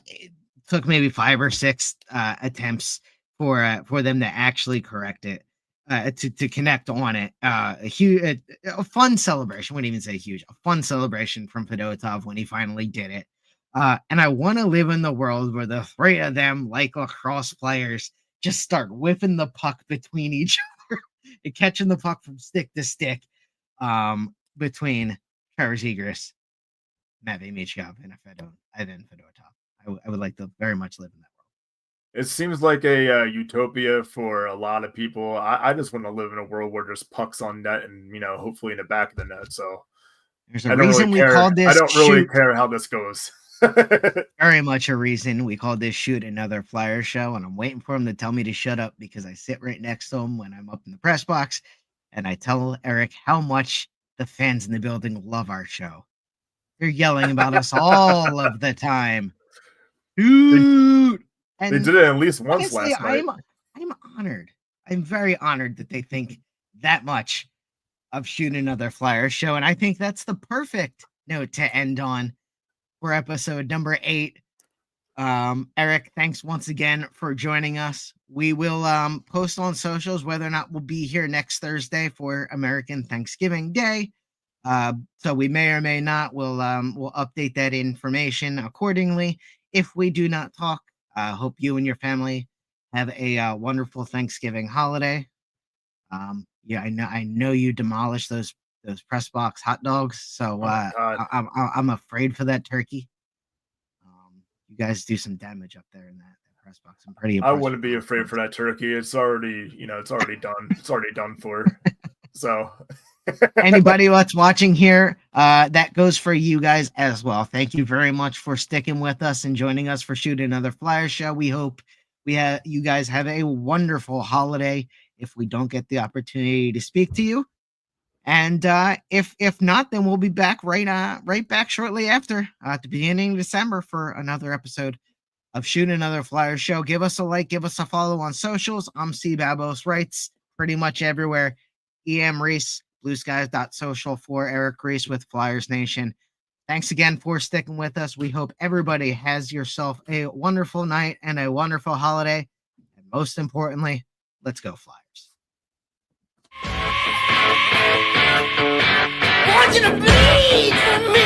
It took maybe 5 or 6 attempts for them to actually correct it, to connect on it. A fun celebration. Wouldn't even say huge. A fun celebration from Fedotov when he finally did it. And I want to live in the world where the 3 of them, like lacrosse players, just start whipping the puck between each other and catching the puck from stick to stick, between Trevor Zegras, Matvei Michkov, and Ivan Fedotov. I would like to very much live in that world.
It seems like a utopia for a lot of people. I just want to live in a world where there's pucks on net and, hopefully in the back of the net. So
there's a reason we called this.
I don't really care how this goes.
Very much a reason we called this Shoot Another Flyer show, and I'm waiting for him to tell me to shut up because I sit right next to him when I'm up in the press box, and I tell Eric how much the fans in the building love our show. They're yelling about us all of the time. Dude!
They did it at least once last night.
I'm honored. I'm very honored that they think that much of Shoot Another Flyer show, and I think that's the perfect note to end on for episode number 8. Eric, thanks once again for joining us. We will post on socials whether or not we'll be here next Thursday for American Thanksgiving Day. So we may or may not. We'll update that information accordingly. If we do not talk, hope you and your family have a wonderful Thanksgiving holiday. I know you demolished those press box hot dogs, so I'm afraid for that turkey. You guys do some damage up there in that press box. I'm pretty.
I wouldn't be afraid for that turkey. It's already done. It's already done for. So
anybody that's watching here, that goes for you guys as well. Thank you very much for sticking with us and joining us for Shoot Another Flyer show. We hope you guys have a wonderful holiday. If we don't get the opportunity to speak to you, and if not, then we'll be back right back shortly after at the beginning of December for another episode of Shoot Another Flyer show. Give us a like, give us a follow on socials. I'm C Babos Writes pretty much everywhere. EM Reese, blueskies.social for Eric Reese with Flyers Nation. Thanks again for sticking with us. We hope everybody has yourself a wonderful night and a wonderful holiday. And most importantly, let's go Flyers.
Want you to bleed for me.